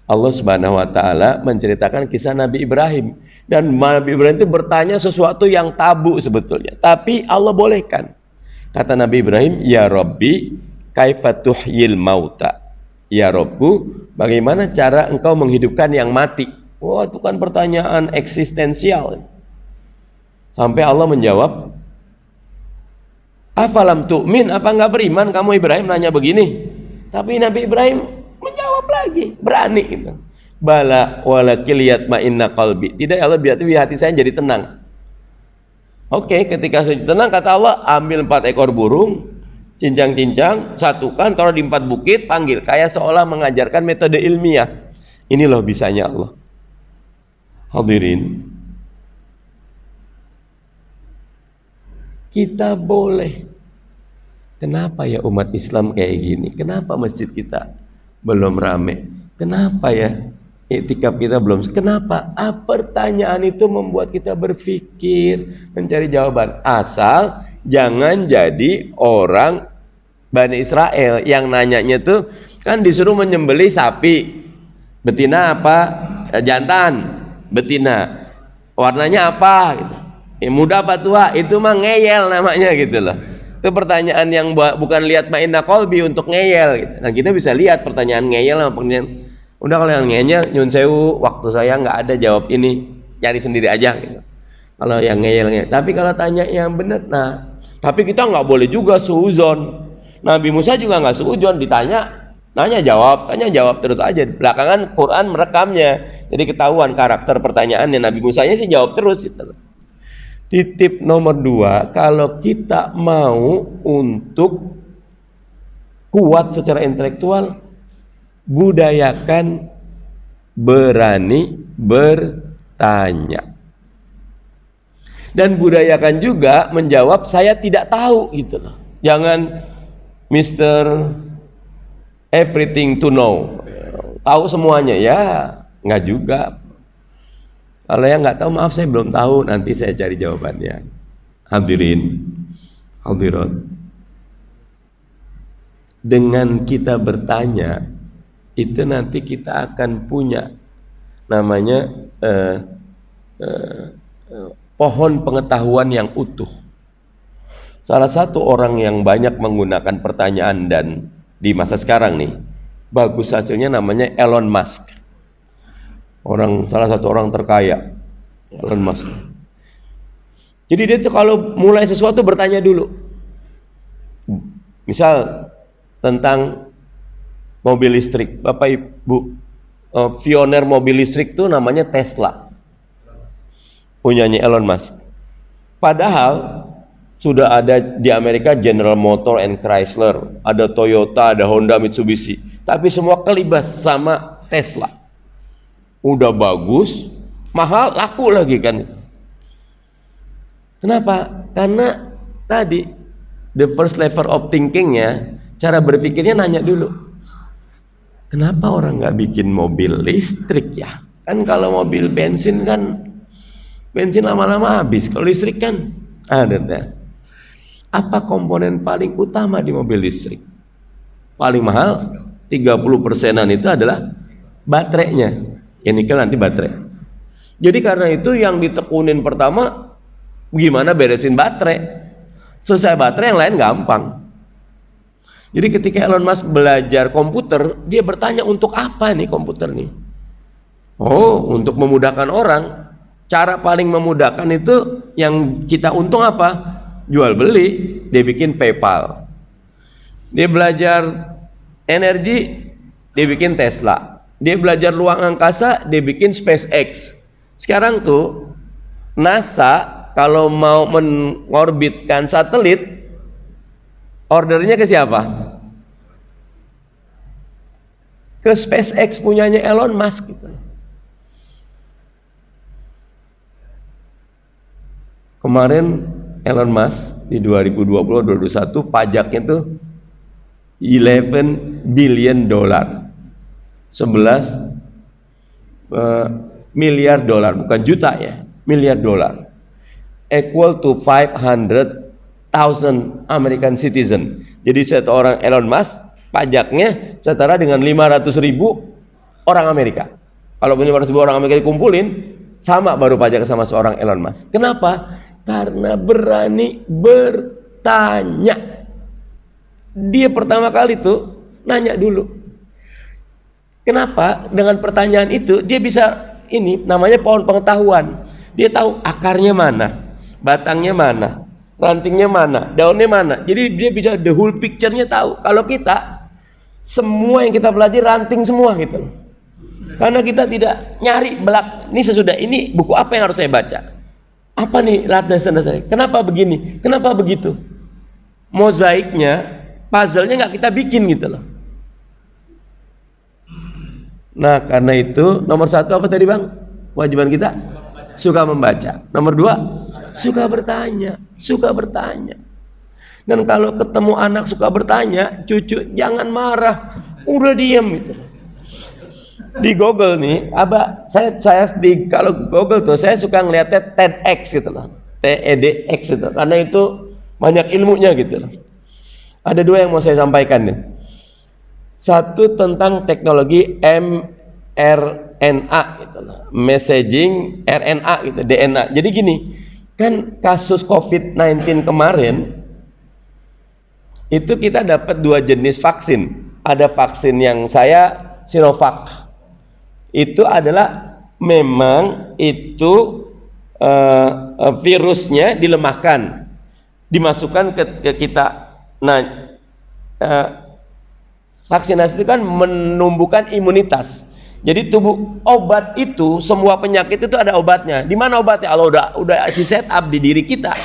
Allah Subhanahu wa taala menceritakan kisah Nabi Ibrahim, dan Nabi Ibrahim itu bertanya sesuatu yang tabu sebetulnya, tapi Allah bolehkan. Kata Nabi Ibrahim, "Ya Rabbi, kaifa tuhyil mauta?" Ya Robku, bagaimana cara engkau menghidupkan yang mati? Wah, itu kan pertanyaan eksistensial. Sampai Allah menjawab, afalam tu'min, apa enggak beriman kamu Ibrahim nanya begini? Tapi Nabi Ibrahim menjawab lagi, berani gitu. Bala walakil yatma'inna qalbi. Tidak, Allah berarti hati saya jadi tenang. Oke, ketika saya tenang, kata Allah, ambil 4 ekor burung, cincang-cincang, satukan, taruh di 4 bukit, panggil. Kayak seolah mengajarkan metode ilmiah. Ini loh bisanya Allah. Hadirin, kita boleh. Kenapa ya umat Islam kayak gini? Kenapa masjid kita belum rame? Kenapa ya iktikaf kita belum? Kenapa? Pertanyaan itu membuat kita berpikir, mencari jawaban. Asal jangan jadi orang Bani Israel yang nanyanya tuh kan disuruh menyembelih sapi. Betina apa? Jantan. Betina. Warnanya apa? Gitu. Muda apa tua? Itu mah ngeyel namanya gitu loh. Itu pertanyaan yang bukan lihat ma'inna qalbi untuk ngeyel gitu. Nah, kita bisa lihat pertanyaan ngeyel sama pertanyaan. Udah kalau yang ngeyel nyun sewu, waktu saya nggak ada jawab ini, cari sendiri aja gitu. Kalau yang ngeyel. Tapi kalau tanya yang benar, nah, tapi kita nggak boleh juga suuzon. Nabi Musa juga nggak seujun, ditanya, tanya jawab terus aja. Belakangan Quran merekamnya, jadi ketahuan karakter pertanyaannya. Nabi Musanya sih jawab terus gitu. Titip nomor 2, kalau kita mau untuk kuat secara intelektual, budayakan berani bertanya. Dan budayakan juga menjawab saya tidak tahu gitu loh. Jangan Mr. Everything to know, tahu semuanya, ya nggak juga. Kalau yang nggak tahu, maaf saya belum tahu, nanti saya cari jawabannya. Hadirin, hadirat, dengan kita bertanya itu nanti kita akan punya namanya pohon pengetahuan yang utuh. Salah satu orang yang banyak menggunakan pertanyaan dan di masa sekarang nih, bagus hasilnya, namanya Elon Musk. Salah satu orang terkaya, Elon Musk. Jadi dia tuh kalau mulai sesuatu bertanya dulu. Misal tentang mobil listrik, Bapak Ibu, pioner mobil listrik tuh namanya Tesla, punyanya Elon Musk. Padahal sudah ada di Amerika General Motor and Chrysler, ada Toyota, ada Honda, Mitsubishi, tapi semua kelibas sama Tesla. Udah bagus, mahal, laku lagi kan itu. Kenapa? Karena tadi the first level of thinkingnya, cara berpikirnya nanya dulu. Kenapa orang nggak bikin mobil listrik ya? Kan kalau mobil bensin kan bensin lama-lama habis. Kalau listrik kan ada. Apa komponen paling utama di mobil listrik? Paling mahal 30%-an itu adalah baterainya. Ya nikel nanti baterai. Jadi karena itu yang ditekunin pertama gimana beresin baterai. Selesai baterai yang lain gampang. Jadi ketika Elon Musk belajar komputer, dia bertanya untuk apa nih komputer nih? Oh, untuk memudahkan orang. Cara paling memudahkan itu yang kita untung apa? Jual beli. Dia bikin PayPal. Dia belajar energi, dia bikin Tesla. Dia belajar luang angkasa, dia bikin SpaceX. Sekarang tuh NASA kalau mau mengorbitkan satelit, ordernya ke siapa? Ke SpaceX punyanya Elon Musk gitu. Kemarin Elon Musk di 2020-2021 pajaknya tuh 11 billion dollar, 11 miliar dolar, bukan juta ya, miliar dolar, equal to 500,000 American citizen. Jadi satu orang Elon Musk pajaknya setara dengan 500.000 orang Amerika. Kalau 500.000 orang Amerika dikumpulin, sama baru pajak sama seorang Elon Musk. Kenapa? Karena berani bertanya. Dia pertama kali tuh nanya dulu. Kenapa? Dengan pertanyaan itu dia bisa, ini namanya pohon pengetahuan. Dia tahu akarnya mana, batangnya mana, rantingnya mana, daunnya mana. Jadi dia bisa the whole picture-nya tahu. Kalau kita, semua yang kita pelajari ranting semua gitu. Karena kita tidak nyari belak. Ini sesudah ini buku apa yang harus saya baca? Apa nih landasan saya? Kenapa begini? Kenapa begitu? Mozaiknya, puzzle-nya nggak kita bikin gitu loh. Nah karena itu nomor satu apa tadi bang? Kewajiban kita suka membaca. Nomor dua, suka bertanya. Suka bertanya. Dan kalau ketemu anak suka bertanya, cucu jangan marah, udah diem gitu. Di Google nih, saya di kalau Google tuh saya suka ngeliatnya TEDx gitu loh, TEDx gitu, karena itu banyak ilmunya gitu loh. Ada dua yang mau saya sampaikan nih. Satu tentang teknologi mRNA gitu loh, messaging RNA gitu, DNA. Jadi gini, kan kasus COVID-19 kemarin itu kita dapat dua jenis vaksin. Ada vaksin yang saya Sinovac. Itu adalah memang itu virusnya dilemahkan, dimasukkan ke kita. Nah, vaksinasi itu kan menumbuhkan imunitas. Jadi tubuh, obat itu, semua penyakit itu ada obatnya. Di mana obatnya? Kalau udah si set up di diri kita,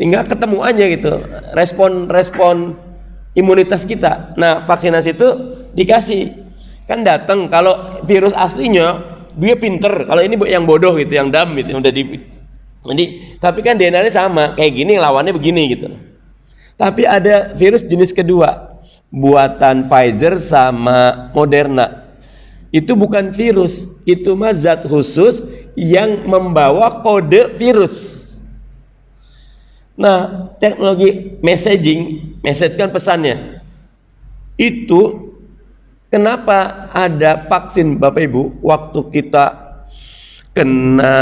tinggal ketemu aja gitu respon imunitas kita. Nah vaksinasi itu dikasih, kan datang. Kalau virus aslinya dia pinter, kalau ini yang bodoh gitu, yang dam gitu, yang udah jadi, tapi kan DNA-nya sama kayak gini, lawannya begini gitu. Tapi ada virus jenis kedua buatan Pfizer sama Moderna. Itu bukan virus, itu mah zat khusus yang membawa kode virus. Nah, teknologi message kan pesannya. Itu kenapa ada vaksin Bapak Ibu waktu kita kena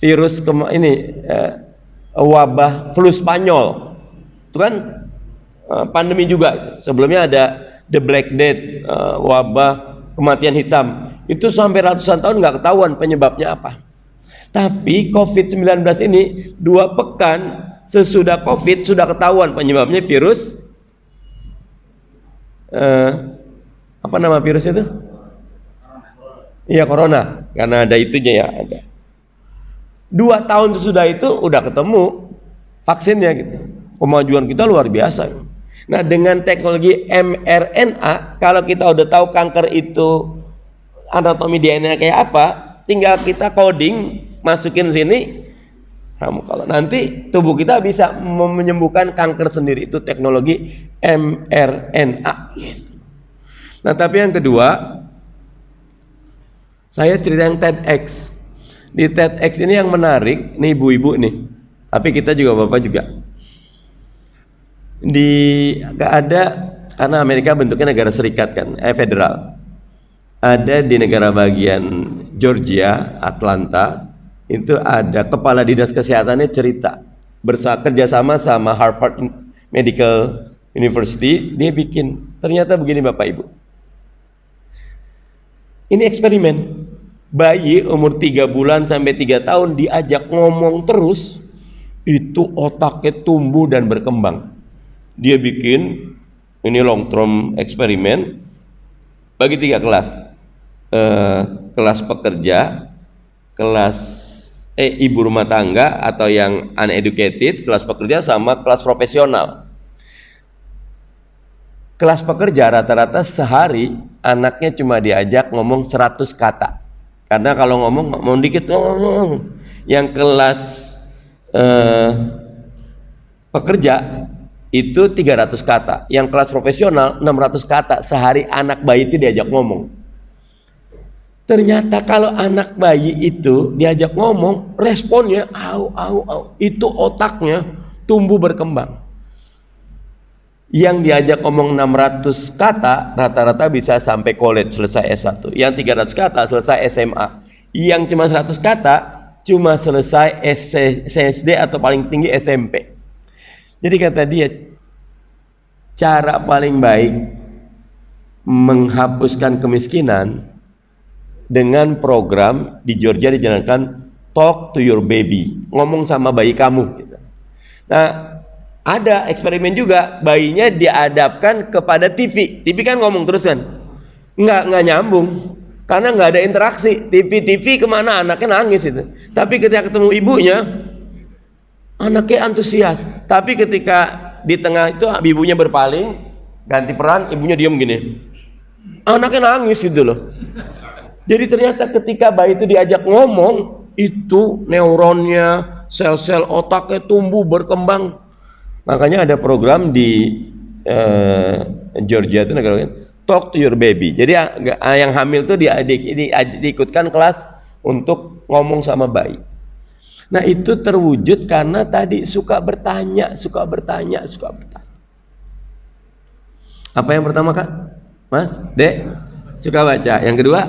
virus wabah flu Spanyol. Itu kan pandemi juga. Sebelumnya ada the Black Death, wabah kematian hitam. Itu sampai ratusan tahun nggak ketahuan penyebabnya apa. Tapi COVID-19 ini 2 pekan sesudah COVID sudah ketahuan penyebabnya virus apa nama virus itu? Iya, corona. Karena ada itunya ya, ada. 2 tahun sesudah itu udah ketemu vaksinnya gitu. Kemajuan kita luar biasa. Nah, dengan teknologi mRNA, kalau kita udah tahu kanker itu anatomi DNA kayak apa, tinggal kita coding, masukin sini. Kalau nanti tubuh kita bisa menyembuhkan kanker sendiri. Itu teknologi mRNA gitu. Nah, tapi yang kedua, saya cerita yang TEDx. Di TEDx ini yang menarik, nih ibu-ibu nih, tapi kita juga bapak juga. Karena Amerika bentuknya negara serikat kan, federal. Ada di negara bagian Georgia, Atlanta, itu ada kepala dinas kesehatannya cerita kerjasama sama Harvard Medical University. Dia bikin, ternyata begini Bapak Ibu, ini eksperimen. Bayi umur 3 bulan sampai 3 tahun diajak ngomong terus, itu otaknya tumbuh dan berkembang. Dia bikin ini long term eksperimen bagi 3 kelas. Kelas pekerja, kelas ibu rumah tangga atau yang uneducated, kelas pekerja sama kelas profesional. Kelas pekerja rata-rata sehari anaknya cuma diajak ngomong 100 kata. Karena kalau ngomong dikit ngomong. Yang kelas pekerja itu 300 kata, yang kelas profesional 600 kata sehari anak bayi itu diajak ngomong. Ternyata kalau anak bayi itu diajak ngomong, responnya au au au, itu otaknya tumbuh berkembang. Yang diajak ngomong 600 kata rata-rata bisa sampai college, selesai S1. Yang 300 kata selesai SMA. Yang cuma 100 kata cuma selesai SD atau paling tinggi SMP. Jadi kata dia, cara paling baik menghapuskan kemiskinan dengan program di Georgia dijalankan talk to your baby, ngomong sama bayi kamu. Nah, ada eksperimen juga, bayinya diadapkan kepada TV kan ngomong terus kan, nggak nyambung karena nggak ada interaksi. TV kemana, anaknya nangis itu. Tapi ketika ketemu ibunya, anaknya antusias. Tapi ketika di tengah itu ibunya berpaling, ganti peran, ibunya diam gini, anaknya nangis gitu loh. Jadi ternyata ketika bayi itu diajak ngomong, itu neuronnya, sel-sel otaknya tumbuh berkembang. Makanya ada program di Georgia itu negara talk to your baby. Jadi yang hamil tuh diikutkan kelas untuk ngomong sama bayi. Nah, itu terwujud karena tadi suka bertanya. Apa yang pertama, Kak? Mas, Dek? Suka baca. Yang kedua,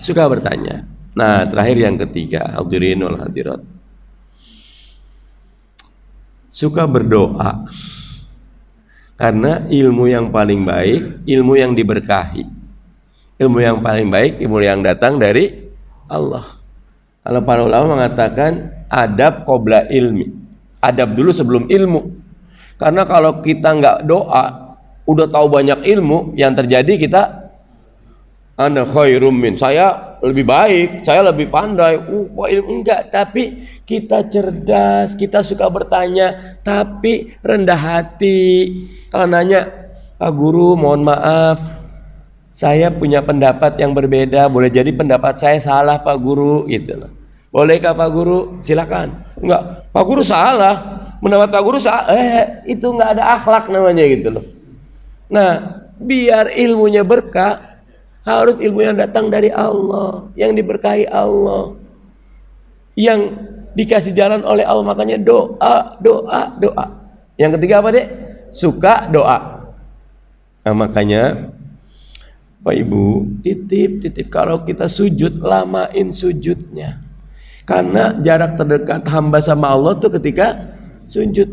suka bertanya. Nah, terakhir yang ketiga, hadirin wal hadirat, suka berdoa. Karena ilmu yang paling baik, ilmu yang diberkahi. Ilmu yang paling baik, ilmu yang datang dari Allah. Kalau para ulama mengatakan adab qabla ilmi, adab dulu sebelum ilmu. Karena kalau kita nggak doa, udah tahu banyak ilmu, yang terjadi kita ana khairum min, saya lebih baik, saya lebih pandai. Enggak, tapi kita cerdas, kita suka bertanya, tapi rendah hati. Kalau nanya, Pak Guru, mohon maaf, saya punya pendapat yang berbeda, boleh jadi pendapat saya salah Pak Guru, gitu loh. Bolehkah Pak Guru? Silakan. Enggak, Pak Guru salah, pendapat Pak Guru salah. Itu enggak ada akhlak namanya, gitu loh. Nah, biar ilmunya berkah, harus ilmu yang datang dari Allah, yang diberkahi Allah, yang dikasih jalan oleh Allah. Makanya doa. Yang ketiga apa, Dek? Suka doa. Nah, makanya Pak Ibu, titip kalau kita sujud, lamain sujudnya. Karena jarak terdekat hamba sama Allah tuh ketika sujud.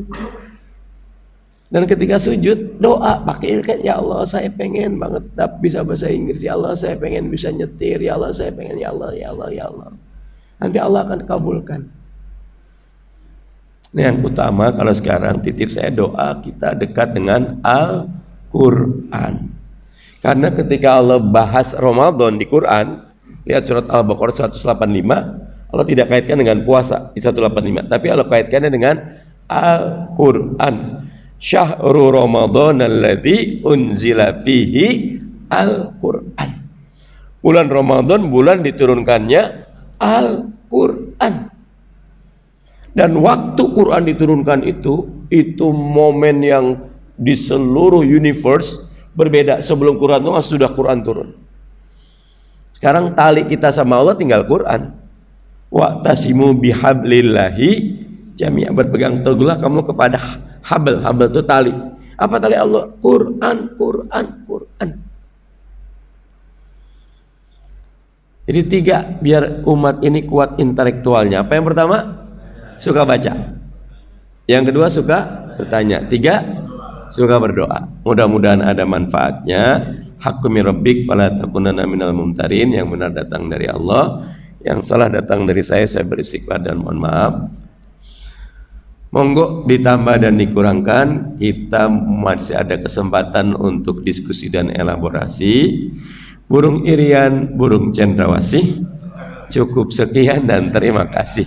Dan ketika sujud, doa pakai ilmu. Ya Allah, saya pengen banget bisa bahasa Inggris. Ya Allah, saya pengen bisa nyetir. Ya Allah, saya pengen. Ya Allah. Nanti Allah akan kabulkan. Ini yang utama. Kalau sekarang titip saya, doa kita dekat dengan Al-Quran. Karena ketika Allah bahas Ramadan di Quran, lihat surat Al-Baqarah 185, Allah tidak kaitkan dengan puasa di 185, tapi Allah kaitkannya dengan Al-Quran. Syahrul Ramadan alladzi unzila fihi Al-Quran. Bulan Ramadan, bulan diturunkannya Al-Quran. Dan waktu Quran diturunkan itu momen yang di seluruh universe berbeda. Sebelum Quran itu sudah Quran turun. Sekarang tali kita sama Allah tinggal Quran. Wa'tasimu bihablillahi jami'a, berpegang teguhlah kamu kepada habl itu tali. Apa tali Allah? Quran. Jadi 3, biar umat ini kuat intelektualnya. Apa yang pertama? Suka baca. Yang kedua, suka bertanya. 3, suka berdoa. Mudah-mudahan ada manfaatnya. Haqqu min rabbik fala takunanna minal mumtarin. Yang benar datang dari Allah, yang salah datang dari saya beristighfar dan mohon maaf. Monggo ditambah dan dikurangkan, kita masih ada kesempatan untuk diskusi dan elaborasi. Burung irian, burung cendrawasih. Cukup sekian dan terima kasih.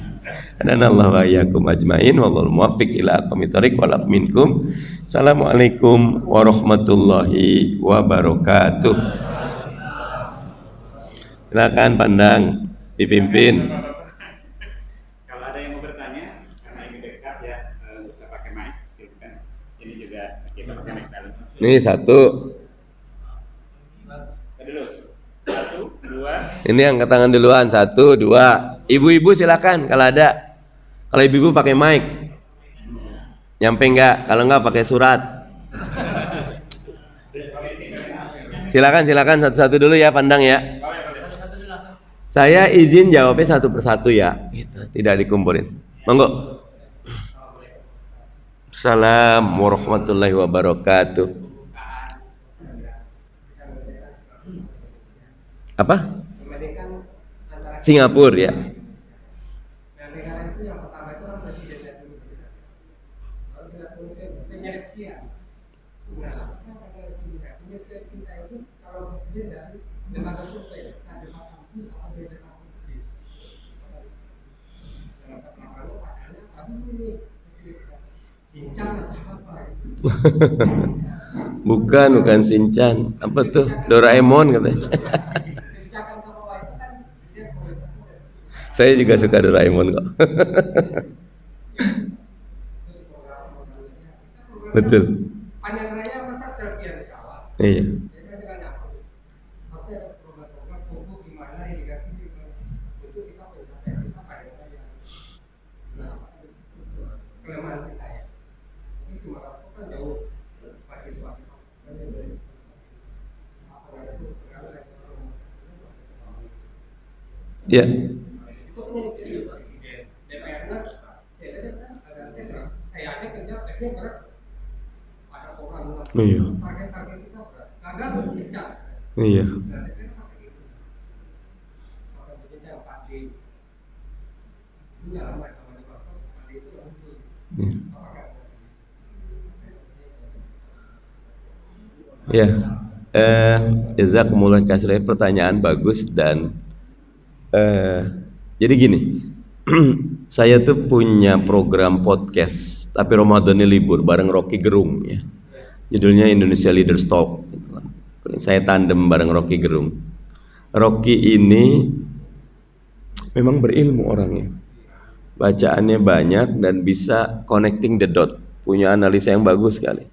Dan Allah wa iyyakum ajmain, wallahul muwaffiq ila aqwamit thoriq wal minkum. Assalamualaikum warahmatullahi wabarakatuh. Silakan pandang, dipimpin. Kalau ada mic gitu kan. Ini juga kita pakai mic dalam. Nih satu. Dulu. 1, 2. Ini angkat tangan duluan. 1, 2. Ibu-ibu silakan kalau ada. Kalau ibu-ibu pakai mic. Nyampe enggak? Kalau enggak pakai surat. Silakan satu-satu dulu ya, pandang ya. Saya izin jawabnya satu persatu ya, gitu. Tidak dikumpulin. Monggo. Assalamualaikum warahmatullahi wabarakatuh. Apa? Singapura ya. Negara itu yang pertama itu kan presidennya dulu. Kalau tidak penyeleksian. Nah, apakah ada penyeleksian kita itu kalau presiden dari lembaga survei, ada kampus atau beda kampus sih. Dalam pertama makanya kami ini presiden Sinchan atau apa? Bukan Shinchan. Apa tuh? Doraemon katanya. Kebijakan bawah itu kan dia kualitasnya. Saya juga suka Doraemon kok. Betul. Panjang raya masa selfie di sawah. Iya. Kita dengan apa? Maksudnya ada program-program pupuk gimana irigasi itu kita pencapaian kita pada raya. Nah, kelemahan kita ya. Ini Semarang itu kan jauh mahasiswa. Ya. Itu kan jadi serius presiden. DPR-nya saya lihat kan ada tes. Saya aja kerja tesnya berat. Ada program Iya. target-target kita berat. Gagal dipecat. Iya. Dan DPR pakai gitu. Sampai berjenjang 4D. Itu dalam rangka menyebabkan 4D itu muncul. Iya. Apakah Ya, jazakumullah khairan, pertanyaan bagus dan jadi gini, saya tuh punya program podcast, tapi Ramadan ini libur bareng Rocky Gerung ya, judulnya Indonesia Leaders Talk. Saya tandem bareng Rocky Gerung. Rocky ini memang berilmu orangnya, bacaannya banyak dan bisa connecting the dot, punya analisa yang bagus sekali.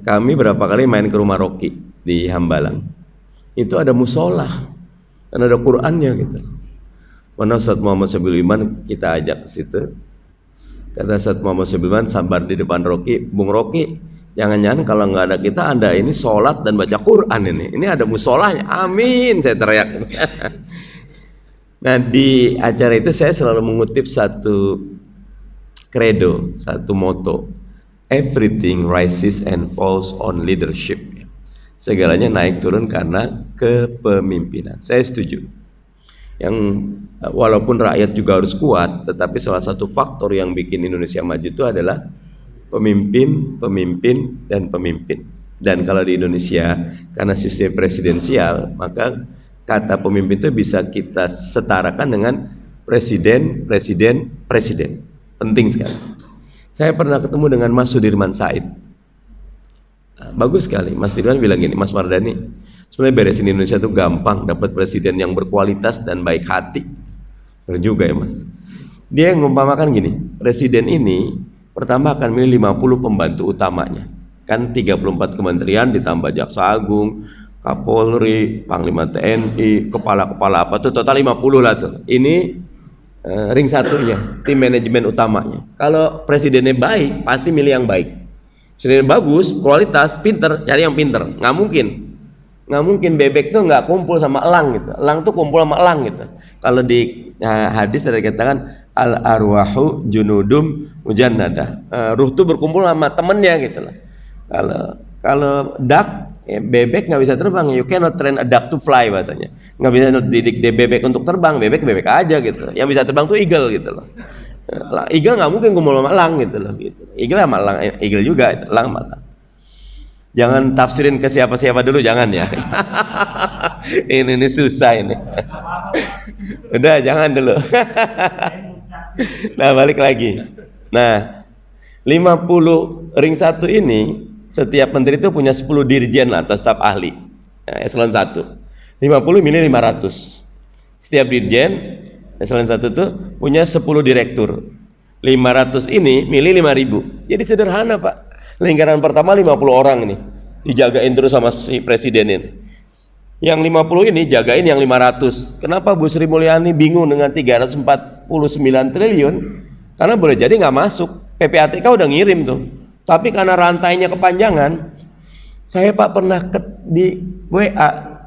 Kami berapa kali main ke rumah Rocky di Hambalang, itu ada musola dan ada Qur'annya gitu. Mana Ustaz Muhammad Sabil Iman kita ajak ke situ. Kata Ustaz Muhammad Sabil Iman sabar di depan Rocky, Bung Rocky, jangan-jangan kalau nggak ada kita Anda ini sholat dan baca Qur'an ini ada musolanya. Amin, saya teriak. Nah, di acara itu saya selalu mengutip satu credo, satu moto. Everything rises and falls on leadership. Segalanya naik turun karena kepemimpinan. Saya setuju. Yang walaupun rakyat juga harus kuat, tetapi salah satu faktor yang bikin Indonesia maju itu adalah pemimpin, dan pemimpin. Dan kalau di Indonesia karena sistem presidensial, maka kata pemimpin itu bisa kita setarakan dengan presiden. Penting sekali. Saya pernah ketemu dengan Mas Sudirman Said. Bagus sekali. Mas Sudirman bilang gini, Mas Mardani, sebenarnya beresin Indonesia itu gampang, dapat presiden yang berkualitas dan baik hati. Benar juga ya Mas. Dia ngumpamakan gini, presiden ini pertama akan milih 50 pembantu utamanya. Kan 34 kementerian ditambah Jaksa Agung, Kapolri, Panglima TNI, kepala-kepala apa tuh, total 50 lah tuh. Ini ring satunya, tim manajemen utamanya. Kalau presidennya baik, pasti milih yang baik. Presidennya bagus, kualitas, pinter, cari yang pinter. Nggak mungkin bebek tuh nggak kumpul sama elang gitu. Elang tuh kumpul sama elang gitu. Kalau di hadis ada dikatakan al arwahu junudum mujannada. Ruh tuh berkumpul sama temennya gitu lah. Kalau duck, bebek nggak bisa terbang. You cannot train a duck to fly bahasanya. Nggak bisa didik bebek untuk terbang. Bebek aja gitu. Yang bisa terbang tuh eagle gitu loh. Eagle nggak mungkin kumpul sama elang gitu loh. Gitu. Eagle sama elang, eagle juga, elang sama elang. Jangan tafsirin ke siapa-siapa dulu, jangan ya. ini susah ini. Udah, jangan dulu. Nah, balik lagi. Nah, 50 ring 1 ini setiap menteri itu punya 10 dirjen lah atau staf ahli. Nah, eselon 1. 50 milih 500. Setiap dirjen eselon 1 itu punya 10 direktur. 500 ini milih 5.000. Jadi sederhana Pak. Lingkaran pertama 50 orang ini dijagain terus sama si presiden ini. Yang 50 ini jagain yang 500. Kenapa Bu Sri Mulyani bingung dengan 349 triliun? Karena boleh jadi nggak masuk. PPATK udah ngirim tuh. Tapi karena rantainya kepanjangan, saya Pak pernah di WA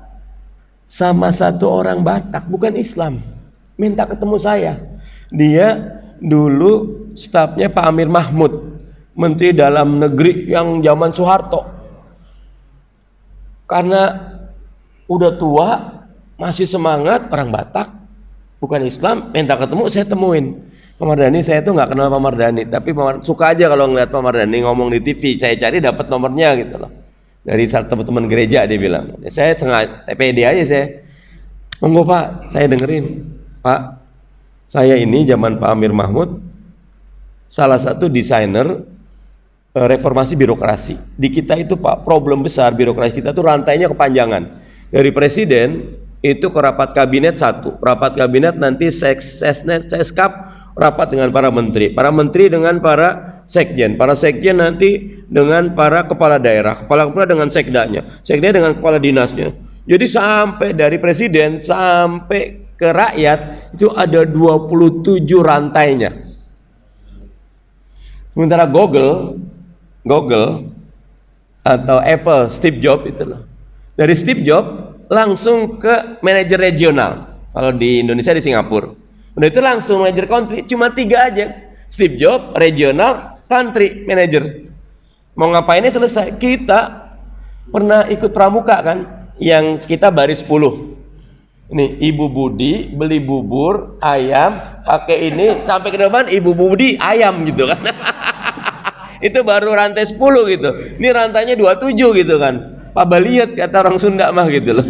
sama satu orang Batak, bukan Islam, minta ketemu saya. Dia dulu stafnya Pak Amir Mahmud, Menteri Dalam Negeri yang zaman Soeharto. Karena udah tua, masih semangat, orang Batak, bukan Islam, minta ketemu, saya temuin. Pak Mardhani, saya tuh nggak kenal Pak Mardhani, tapi suka aja kalau ngeliat Pak Mardhani ngomong di TV. Saya cari dapat nomornya gitu loh. Dari satu teman gereja dia bilang. Saya sengaja TPD aja saya. Monggo Pak, saya dengerin. Pak, saya ini zaman Pak Amir Mahmud salah satu desainer reformasi birokrasi. Di kita itu Pak, problem besar birokrasi kita tuh rantainya kepanjangan. Dari presiden itu ke rapat kabinet satu, rapat kabinet nanti sesnet, seskap, rapat dengan para menteri dengan para sekjen nanti dengan para kepala daerah, kepala dengan sekdanya dengan kepala dinasnya. Jadi sampai dari presiden sampai ke rakyat itu ada 27 rantainya. Sementara Google atau Apple, Steve Jobs itu loh. Dari Steve Jobs langsung ke manajer regional. Kalau di Indonesia di Singapura. Udah itu langsung manajer country, cuma 3 aja. Steve Jobs, regional, country manager. Mau ngapainnya selesai. Kita pernah ikut pramuka kan, yang kita baris 10. Ini Ibu Budi beli bubur ayam, pakai ini sampai ke depan Ibu Budi ayam gitu kan. Itu baru rantai 10 gitu. Ini rantainya 27 gitu kan. Pak Baliat kata orang Sunda mah gitu loh.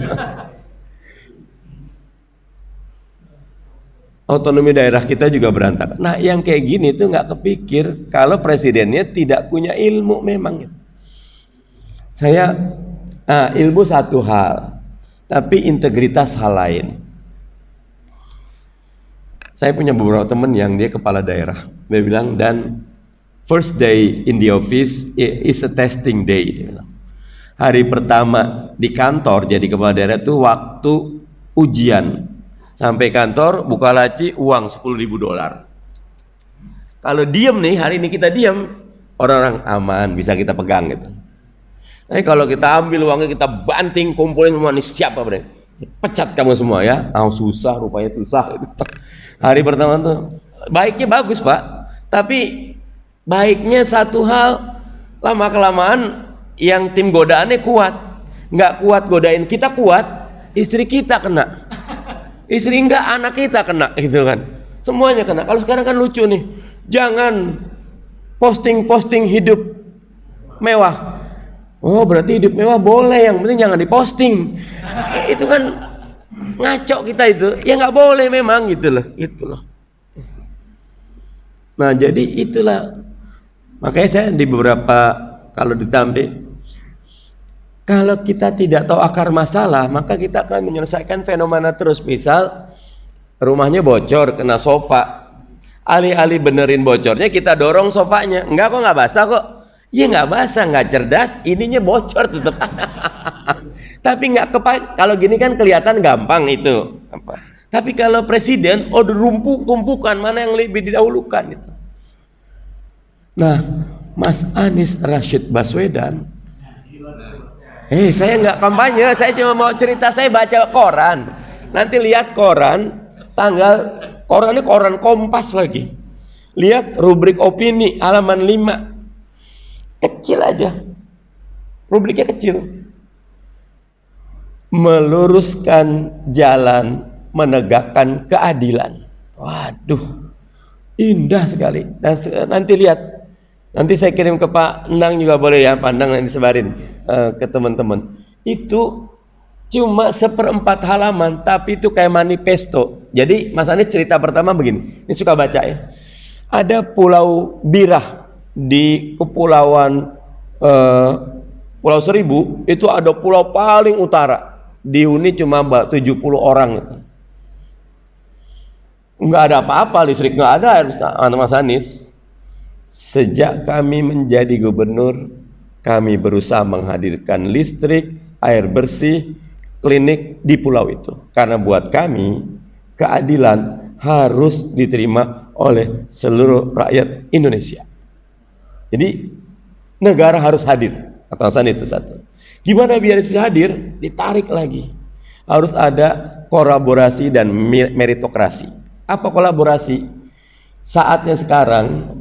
Otonomi daerah kita juga berantakan. Nah, yang kayak gini tuh nggak kepikir kalau presidennya tidak punya ilmu memang. Ilmu satu hal, tapi integritas hal lain. Saya punya beberapa teman yang dia kepala daerah. Dia bilang, dan first day in the office is a testing day. Dia bilang. Hari pertama di kantor jadi kepala daerah itu waktu ujian. Sampai kantor buka laci uang $10.000. Kalau diem nih, hari ini kita diem, orang-orang aman bisa kita pegang gitu. Tapi kalau kita ambil uangnya, kita banting, kumpulin semua, nih siapa bre? Pecat kamu semua ya. Susah, rupanya susah gitu. Hari pertama tuh baiknya bagus Pak, tapi baiknya satu hal, lama kelamaan yang tim godaannya kuat. Nggak kuat godain kita kuat, istri kita kena. Istri enggak, anak kita kena gitu kan. Semuanya kena. Kalau sekarang kan lucu nih. Jangan posting hidup mewah. Oh, berarti hidup mewah boleh, yang penting jangan diposting. Itu kan ngaco kita itu. Ya nggak boleh memang gitu loh. Nah, jadi itulah. Makanya saya di beberapa kalau ditampil, kalau kita tidak tahu akar masalah, maka kita akan menyelesaikan fenomena terus. Misal rumahnya bocor, kena sofa, alih-alih benerin bocornya, kita dorong sofanya. Enggak kok, nggak basah kok. Ya nggak basah, nggak cerdas, ininya bocor tetap. Tapi nggak kalau gini kan kelihatan gampang itu. Tapi kalau presiden, tumpukan mana yang lebih didahulukan itu. Nah, Mas Anies Rashid Baswedan, saya nggak kampanye, saya cuma mau cerita, saya baca koran. Nanti lihat koran, koran ini koran Kompas lagi. Lihat rubrik opini halaman 5. Kecil aja. Rubriknya kecil. Meluruskan jalan menegakkan keadilan. Waduh. Indah sekali. Dan nanti lihat. Nanti saya kirim ke Pak Endang juga boleh ya, Pak Endang nanti sebarin ke teman-teman. Itu cuma 1/4 halaman, tapi itu kayak manifesto. Jadi Mas Anies cerita pertama begini, ini suka baca ya. Ada Pulau Birah di kepulauan Pulau Seribu, itu ada pulau paling utara, dihuni cuma 70 orang itu. nggak ada apa-apa, listrik nggak ada, Mas Anies. Sejak kami menjadi gubernur, kami berusaha menghadirkan listrik, air bersih, klinik di pulau itu. Karena buat kami, keadilan harus diterima oleh seluruh rakyat Indonesia. Jadi negara harus hadir. Kata Mas Anies itu satu. Gimana biar bisa hadir? Ditarik lagi. Harus ada kolaborasi dan meritokrasi. Apa kolaborasi? Saatnya sekarang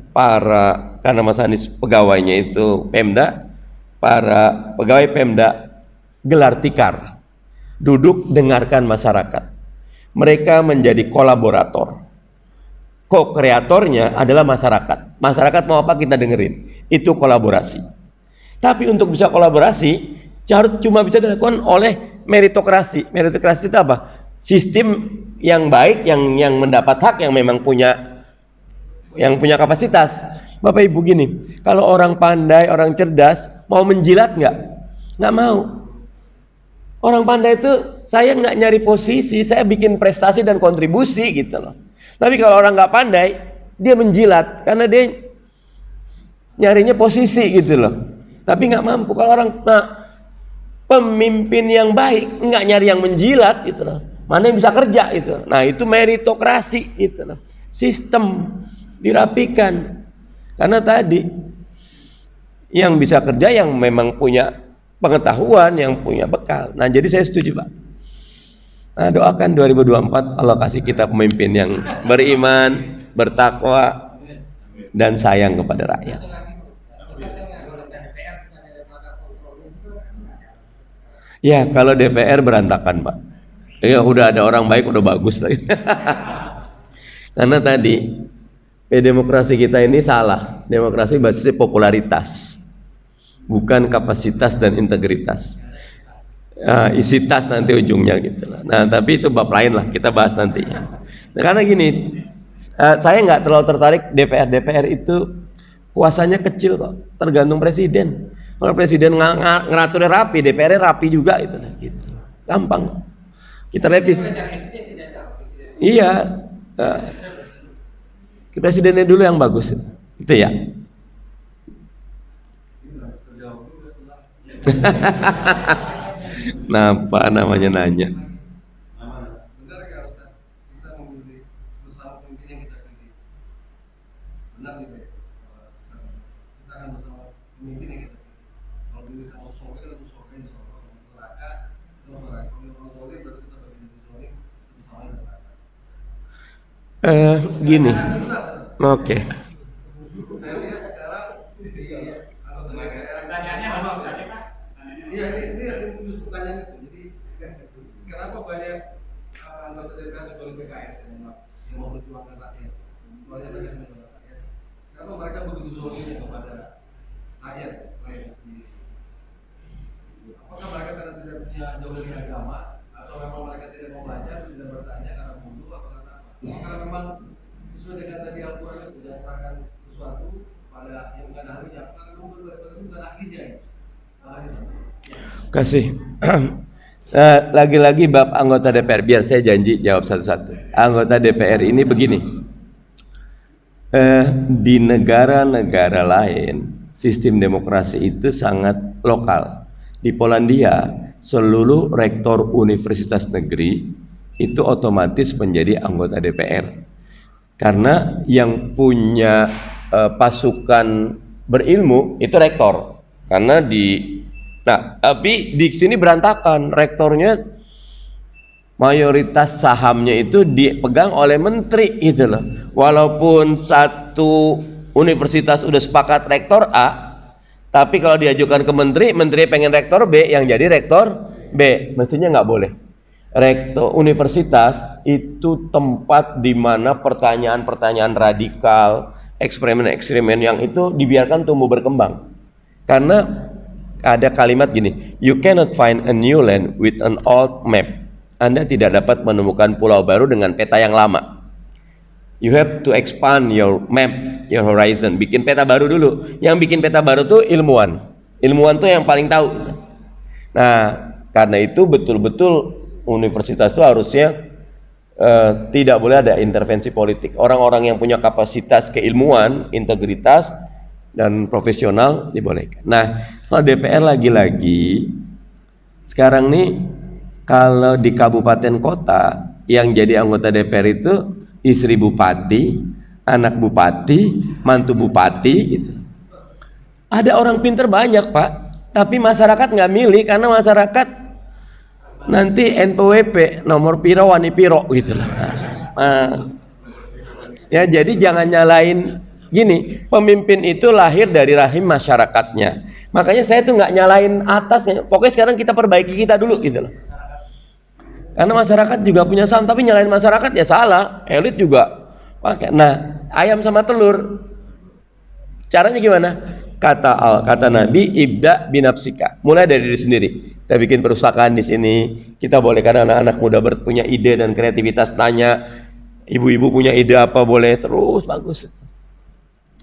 karena Mas Anies pegawainya itu Pemda, para pegawai Pemda gelar tikar, duduk dengarkan masyarakat. Mereka menjadi kolaborator. Co-kreatornya adalah masyarakat. Masyarakat mau apa kita dengerin. Itu kolaborasi. Tapi untuk bisa kolaborasi cuma bisa dilakukan oleh meritokrasi. Meritokrasi itu apa? Sistem yang baik, yang mendapat hak, yang memang punya kapasitas. Bapak Ibu gini, kalau orang pandai, orang cerdas mau menjilat nggak mau. Orang pandai itu saya nggak nyari posisi, saya bikin prestasi dan kontribusi gitu loh. Tapi kalau orang nggak pandai, dia menjilat karena dia nyarinya posisi gitu loh. Tapi nggak mampu. Kalau orang pemimpin yang baik nggak nyari yang menjilat gitu loh. Mana yang bisa kerja itu. Nah itu meritokrasi gitu loh. Sistem dirapikan. Karena tadi yang bisa kerja yang memang punya pengetahuan, yang punya bekal. Nah jadi saya setuju Pak. Nah doakan 2024 Allah kasih kita pemimpin yang beriman, bertakwa, dan sayang kepada rakyat. Ya kalau DPR berantakan Pak. Ya udah ada orang baik udah bagus lagi. Karena tadi demokrasi kita ini salah. Demokrasi basisnya popularitas, bukan kapasitas dan integritas. Isi tas nanti ujungnya gitu lah. Nah tapi itu bab lain lah, kita bahas nanti. Nah, karena gini, saya nggak terlalu tertarik DPR itu kuasanya kecil kok, tergantung presiden. Kalau presiden ngeraturnya rapi, DPR-nya rapi juga itu, gitu. Gampang. Kita revisi. Iya, presidennya dulu yang bagus itu ya. Napa namanya nanya? Benar nggak Ustaz? Kita memilih bersama pemimpin yang kita pilih. Benar tidak? Kita akan bersama pemimpin yang kita pilih. Kalau kita mau soleh, kita harus soleh insya Allah. Kalau neraka, kita neraka. Kalau mau soleh, berarti kita bagi soleh bersama neraka. Gini. Oke. Saya lihat sekarang Pertanyaannya langsung saja Pak. Iya, ini justru pertanyaan itu. Jadi kenapa banyak anggota DPR kecuali PKS yang mau berjuangkan rakyat, kecuali PKS yang berjuangkan rakyat? Karena mereka begitu zolimnya kepada rakyat sendiri. Apakah mereka karena tidak punya jauh dari agama, atau memang mereka tidak mau belajar, tidak bertanya karena bodoh atau karena apa? Karena memang sesuai dengan tadi Al-Quran itu berdasarkan sesuatu pada yang bukan ahlinya, karena memang bukan ahlinya. Kasih. Lagi-lagi bab anggota DPR, biar saya janji jawab satu-satu. Anggota DPR ini begini. Di negara-negara lain sistem demokrasi itu sangat lokal. Di Polandia seluruh rektor universitas negeri itu otomatis menjadi anggota DPR. Karena yang punya pasukan berilmu itu rektor. Karena tapi di sini berantakan, rektornya mayoritas sahamnya itu dipegang oleh menteri gitu loh. Walaupun satu universitas udah sepakat rektor A, tapi kalau diajukan ke menteri, menteri pengen rektor B, yang jadi rektor B, mestinya nggak boleh. Rektor universitas itu tempat di mana pertanyaan-pertanyaan radikal, eksperimen-eksperimen yang itu dibiarkan tumbuh berkembang. Karena ada kalimat gini, you cannot find a new land with an old map. Anda tidak dapat menemukan pulau baru dengan peta yang lama. You have to expand your map, your horizon. Bikin peta baru dulu. Yang bikin peta baru tuh ilmuwan. Ilmuwan tuh yang paling tahu. Nah, karena itu betul-betul universitas itu harusnya tidak boleh ada intervensi politik. Orang-orang yang punya kapasitas keilmuan, integritas dan profesional dibolehkan. Nah, kalau DPR lagi-lagi sekarang nih, kalau di kabupaten kota yang jadi anggota DPR itu istri bupati, anak bupati, mantu bupati gitu. Ada orang pinter banyak Pak, tapi masyarakat nggak milih karena masyarakat nanti NPWP nomor piro wani piro gitu lah. Nah, ya jadi jangan nyalain gini, pemimpin itu lahir dari rahim masyarakatnya. Makanya saya tuh nggak nyalain atasnya. Pokoknya sekarang kita perbaiki kita dulu gitu loh. Karena masyarakat juga punya saham, tapi nyalain masyarakat ya salah. Elit juga pakai. Nah, ayam sama telur. Caranya gimana? Kata Nabi, ibda binafsika. Mulai dari diri sendiri. Kita bikin perusahaan di sini. Kita bolehkan anak-anak muda punya ide dan kreativitas, tanya. Ibu-ibu punya ide apa, boleh terus, bagus.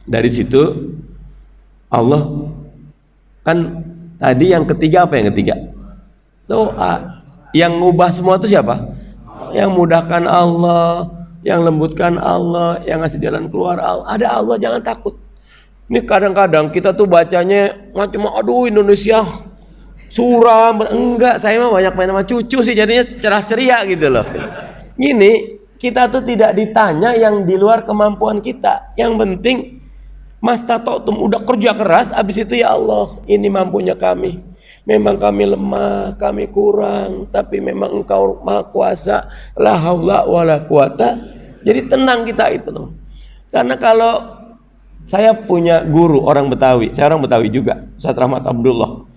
Dari situ Allah kan tadi yang ketiga apa yang ketiga? Doa. Yang ngubah semua itu siapa? Yang mudahkan Allah, yang lembutkan Allah, yang ngasih jalan keluar Allah. Ada Allah, jangan takut. Ini kadang-kadang kita tuh bacanya macam aduh Indonesia suram, enggak, saya mah banyak main sama cucu sih jadinya cerah ceria gitu loh. Gini, kita tuh tidak ditanya yang di luar kemampuan kita. Yang penting mastata'tum, udah kerja keras, abis itu ya Allah, ini mampunya kami. Memang kami lemah, kami kurang, tapi memang Engkau Maha Kuasa, la haula wala quwata. Jadi tenang kita itu loh. Karena kalau saya punya guru orang Betawi, saya orang Betawi juga, Ustaz Rahmat Abdullah.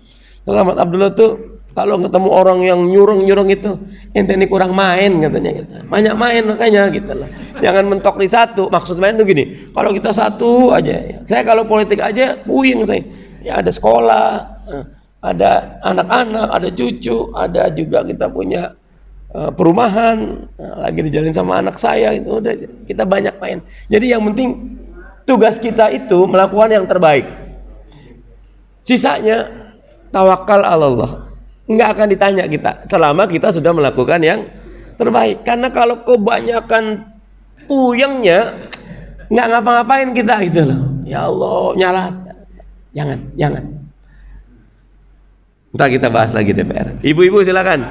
Rahmat Abdullah tuh kalau ketemu orang yang nyurung-nyurung itu, ente ini kurang main katanya gitu. Banyak main makanya gitu lah. Jangan mentok di satu. Maksud main tuh gini, kalau kita satu aja. Saya kalau politik aja puyeng saya. Ya ada sekolah, ada anak-anak, ada cucu, ada juga kita punya perumahan, lagi dijalin sama anak saya itu udah kita banyak main. Jadi yang penting tugas kita itu melakukan yang terbaik. Sisanya tawakal Allah. Enggak akan ditanya kita selama kita sudah melakukan yang terbaik. Karena kalau kebanyakan puyengnya nggak ngapa-ngapain kita gitu loh. Ya Allah, nyala. Jangan. Ntar kita bahas lagi DPR. Ibu-ibu silakan.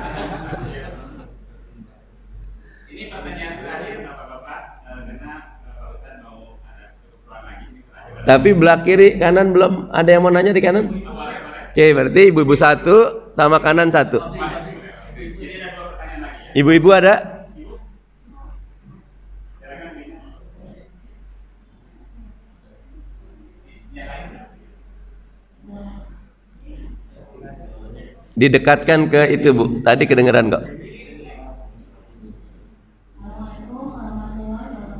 Ini pertanyaan terakhir Bapak-bapak, karena Pak Ustaz mau ada keperluan lagi. Tapi belah kiri kanan belum ada yang mau nanya di kanan? Oke, berarti ibu-ibu satu sama kanan satu. Jadi ada 2 pertanyaan lagi ya. Ibu-ibu ada? Didekatkan ke itu Bu, tadi kedengeran kok.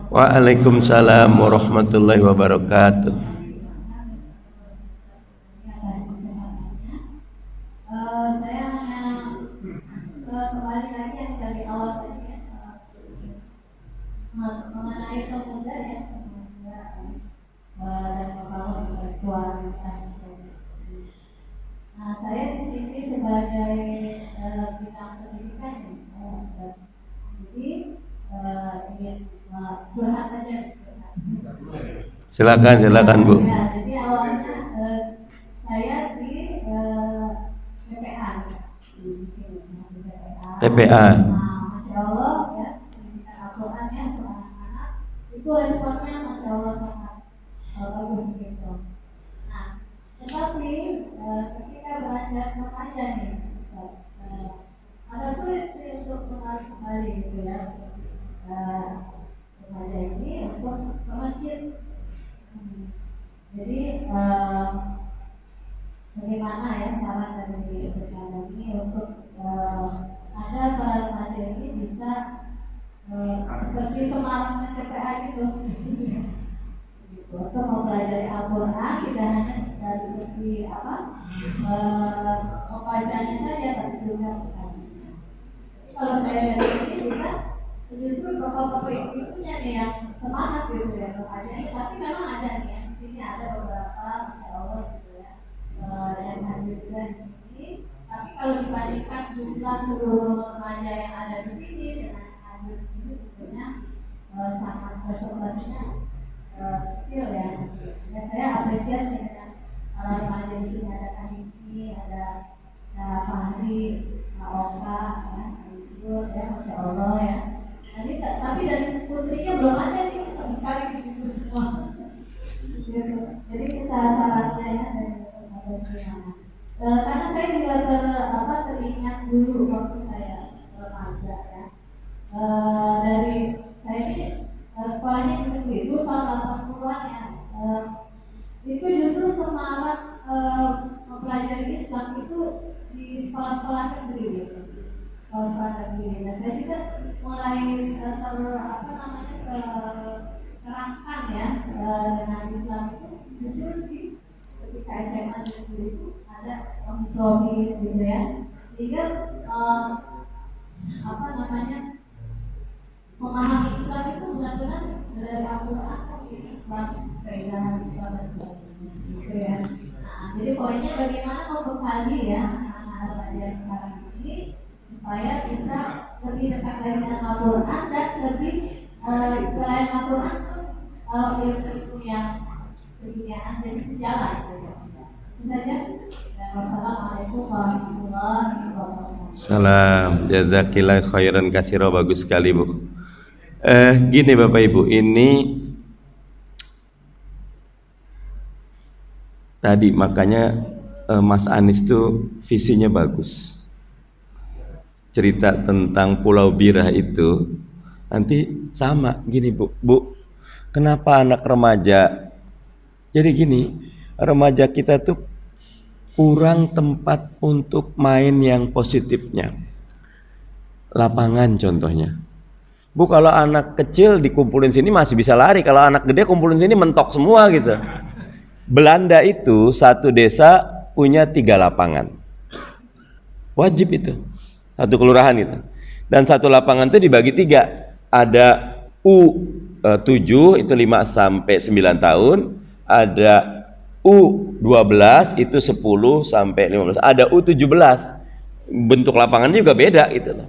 Waalaikumsalam warahmatullahi wabarakatuh. Saya hanya kembali lagi yang dari awal tadi ya, mengenai pemuda ya, dan membangun intelektualitas. Nah, saya di sini sebagai bidang pendidikan, jadi ingin curhat aja. Silakan Bu. Ya, jadi awalnya saya di TPA di sini, di TPA. Nah, Masya Allah ya, pendidikan Al-Quran ya untuk anak-anak itu responnya Masya Allah sangat bagus gitu. Nah, tetapi ketika beranjak remaja nih, agak sulit nih untuk kembali gitu ya. Remaja ini untuk ke masjid. Jadi bagaimana ya saran dari Ustaz ini untuk agar para remaja ini bisa seperti semangatnya TPA gitu, untuk mempelajari Al-Quran tidak hanya dari segi membacanya saja, tapi juga mengkajinya. Kalau saya dari sini bisa justru tokoh-tokoh ibunya nih yang semangat gitu ya remaja, tapi memang ada nih yang di sini ada beberapa Masya Allah gitu ya yang hadir juga di sini. Tapi kalau dibandingkan jumlah seluruh remaja yang ada di sini dengan yang hadir di sini sangat presentasinya kecil ya. Ya saya apresiasi dengan remaja di sini, ada Kanisi, ada Fahri, Oka, ya, itu ya, Masya Allah ya. Tapi dari putrinya belum ada nih, sama sekali gitu semua. Jadi kita sarannya ya dari gimana? Karena saya juga teringat dulu waktu saya remaja ya. Dari saya ini sekolahnya di negeri dulu tahun 80-an ya. Itu justru semangat mempelajari Islam itu di sekolah-sekolah negeri gitu. Sekolah negeri. Nah saya juga mulai tercerahkan ya dengan Islam itu justru ketika SMA negeri itu ada Romis gitu ya, sehingga memahami Islam itu benar-benar dari Al-Quran, Islam, keislaman Islam dan sebagainya gitu ya. Nah, jadi poinnya bagaimana membekali ya anak-anak remaja sekarang ini supaya bisa lebih dekat lagi dengan Al-Quran dan lebih selain Al-Quran ilmu yang keduniaan jadi sejalan gitu. Saja. Wassalamualaikum warahmatullahi wabarakatuh. Salam, jazakillah khairan katsira, bagus sekali Bu. Gini Bapak Ibu, ini tadi makanya Mas Anies tuh visinya bagus. Cerita tentang Pulau Birah itu nanti sama gini Bu. Kenapa anak remaja? Jadi gini, remaja kita tuh kurang tempat untuk main yang positifnya. Lapangan contohnya. Bu, kalau anak kecil dikumpulin sini masih bisa lari, kalau anak gede kumpulin sini mentok semua gitu. Belanda itu satu desa punya 3 lapangan. Wajib itu. Satu kelurahan itu. Dan satu lapangan itu dibagi 3. Ada U7 itu 5 sampai 9 tahun, ada U12 itu 10 sampai 15. Ada U17. Bentuk lapangannya juga beda gitu loh.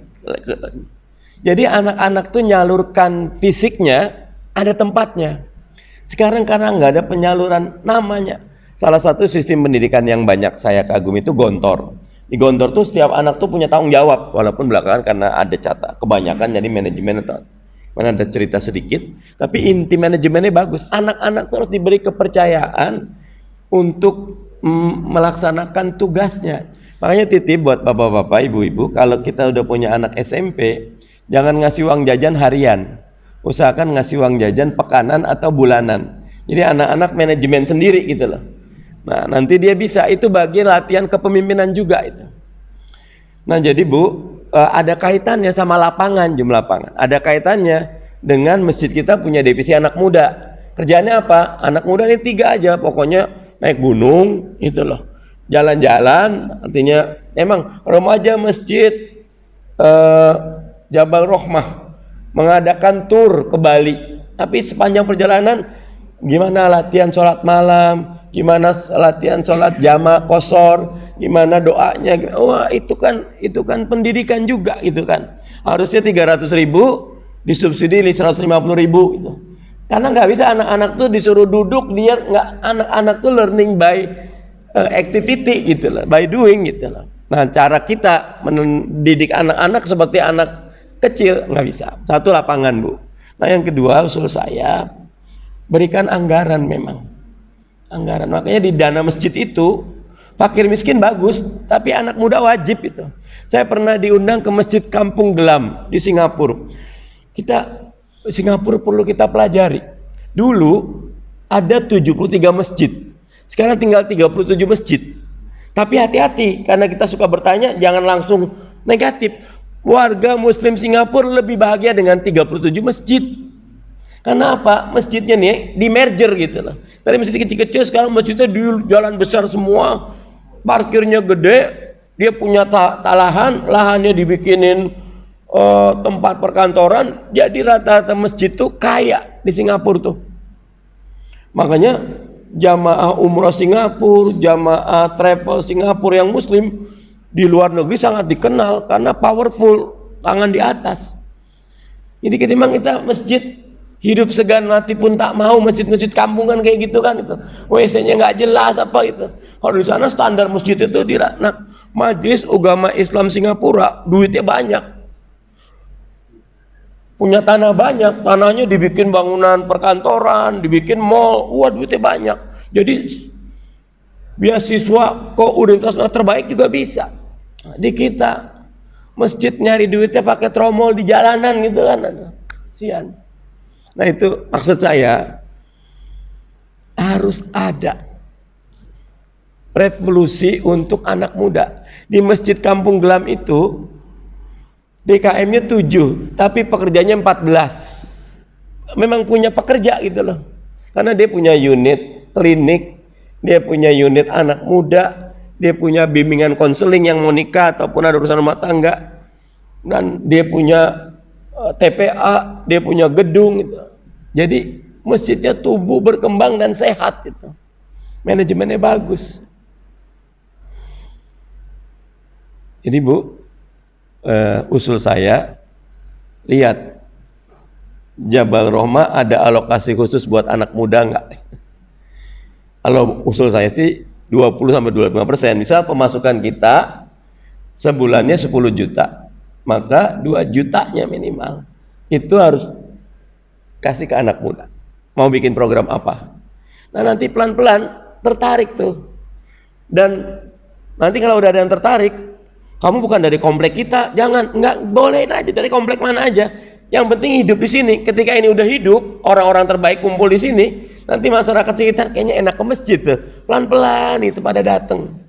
Jadi anak-anak tuh nyalurkan fisiknya ada tempatnya. Sekarang karena nggak ada penyaluran namanya. Salah satu sistem pendidikan yang banyak saya kagumi itu Gontor. Di Gontor tuh setiap anak tuh punya tanggung jawab, walaupun belakangan karena ada catat kebanyakan jadi manajemen itu. Mana ada cerita sedikit, tapi inti manajemennya bagus. Anak-anak terus diberi kepercayaan untuk melaksanakan tugasnya. Makanya titip buat bapak-bapak, ibu-ibu, kalau kita udah punya anak SMP, jangan ngasih uang jajan harian. Usahakan ngasih uang jajan pekanan atau bulanan. Jadi anak-anak manajemen sendiri gitu loh. Nah, nanti dia bisa, itu bagian latihan kepemimpinan juga itu. Nah, jadi Bu, ada kaitannya sama lapangan, jumlah lapangan. Ada kaitannya dengan masjid kita punya divisi anak muda. Kerjanya apa? Anak muda ini 3 aja, pokoknya naik gunung, itu loh. Jalan-jalan, artinya memang remaja masjid Jabal Rohmah mengadakan tur ke Bali. Tapi sepanjang perjalanan gimana latihan sholat malam, gimana latihan sholat jamaah qashar, gimana doanya. Wah, itu kan pendidikan juga itu kan. Harusnya 300.000 disubsidi 150.000 gitu. Karena nggak bisa anak-anak tuh disuruh duduk, dia nggak, anak-anak tuh learning by activity gitu loh, by doing gitu loh. Nah, cara kita mendidik anak-anak seperti anak kecil nggak bisa. Satu, lapangan Bu. Nah, yang kedua usul saya, berikan anggaran memang. Anggaran. Makanya di dana masjid itu fakir miskin bagus, tapi anak muda wajib itu. Saya pernah diundang ke Masjid Kampung Gelam di Singapura. Singapura perlu kita pelajari. Dulu ada 73 masjid. Sekarang tinggal 37 masjid. Tapi hati-hati, karena kita suka bertanya, jangan langsung negatif. Warga muslim Singapura lebih bahagia dengan 37 masjid. Karena apa? Masjidnya nih di merger gitu loh. Tadi masjid kecil-kecil, sekarang masjidnya di jalan besar semua. Parkirnya gede, dia punya lahannya dibikinin tempat perkantoran. Jadi rata-rata masjid tuh kaya di Singapura tuh. Makanya jamaah umroh Singapura, jamaah travel Singapura yang muslim di luar negeri sangat dikenal karena powerful, tangan di atas. Jadi ketimbang kita masjid Hidup segan mati pun tak mau, masjid-masjid kampungan kayak gitu kan itu. WC-nya nggak jelas apa itu. Kalau di sana standar masjid itu di Majelis Agama Islam Singapura duitnya banyak. Punya tanah banyak, tanahnya dibikin bangunan perkantoran, dibikin mall, wah duitnya banyak. Jadi beasiswa ke universitas terbaik juga bisa. Nah, di kita masjid nyari duitnya pakai tromol di jalanan gitu kan, sian. Nah itu maksud saya, harus ada revolusi untuk anak muda. Di Masjid Kampung Glam itu DKM-nya 7, tapi pekerjanya 14. Memang punya pekerja gitu loh. Karena dia punya unit klinik, dia punya unit anak muda, dia punya bimbingan konseling yang mau nikah ataupun ada urusan rumah tangga, dan dia punya TPA, dia punya gedung gitu. Jadi masjidnya tumbuh, berkembang dan sehat gitu. Manajemennya bagus. Jadi Bu, usul saya, lihat Jabal Rahmah ada alokasi khusus buat anak muda enggak? Kalau usul saya sih 20-25%. Misal pemasukan kita sebulannya 10 juta, maka 2 jutanya minimal itu harus kasih ke anak muda. Mau bikin program apa? Nah nanti pelan-pelan tertarik tuh. Dan nanti kalau udah ada yang tertarik, kamu bukan dari komplek kita, jangan, enggak, boleh aja dari komplek mana aja. Yang penting hidup di sini. Ketika ini udah hidup, orang-orang terbaik kumpul di sini, nanti masyarakat sekitar kayaknya enak ke masjid tuh. Pelan-pelan itu pada datang.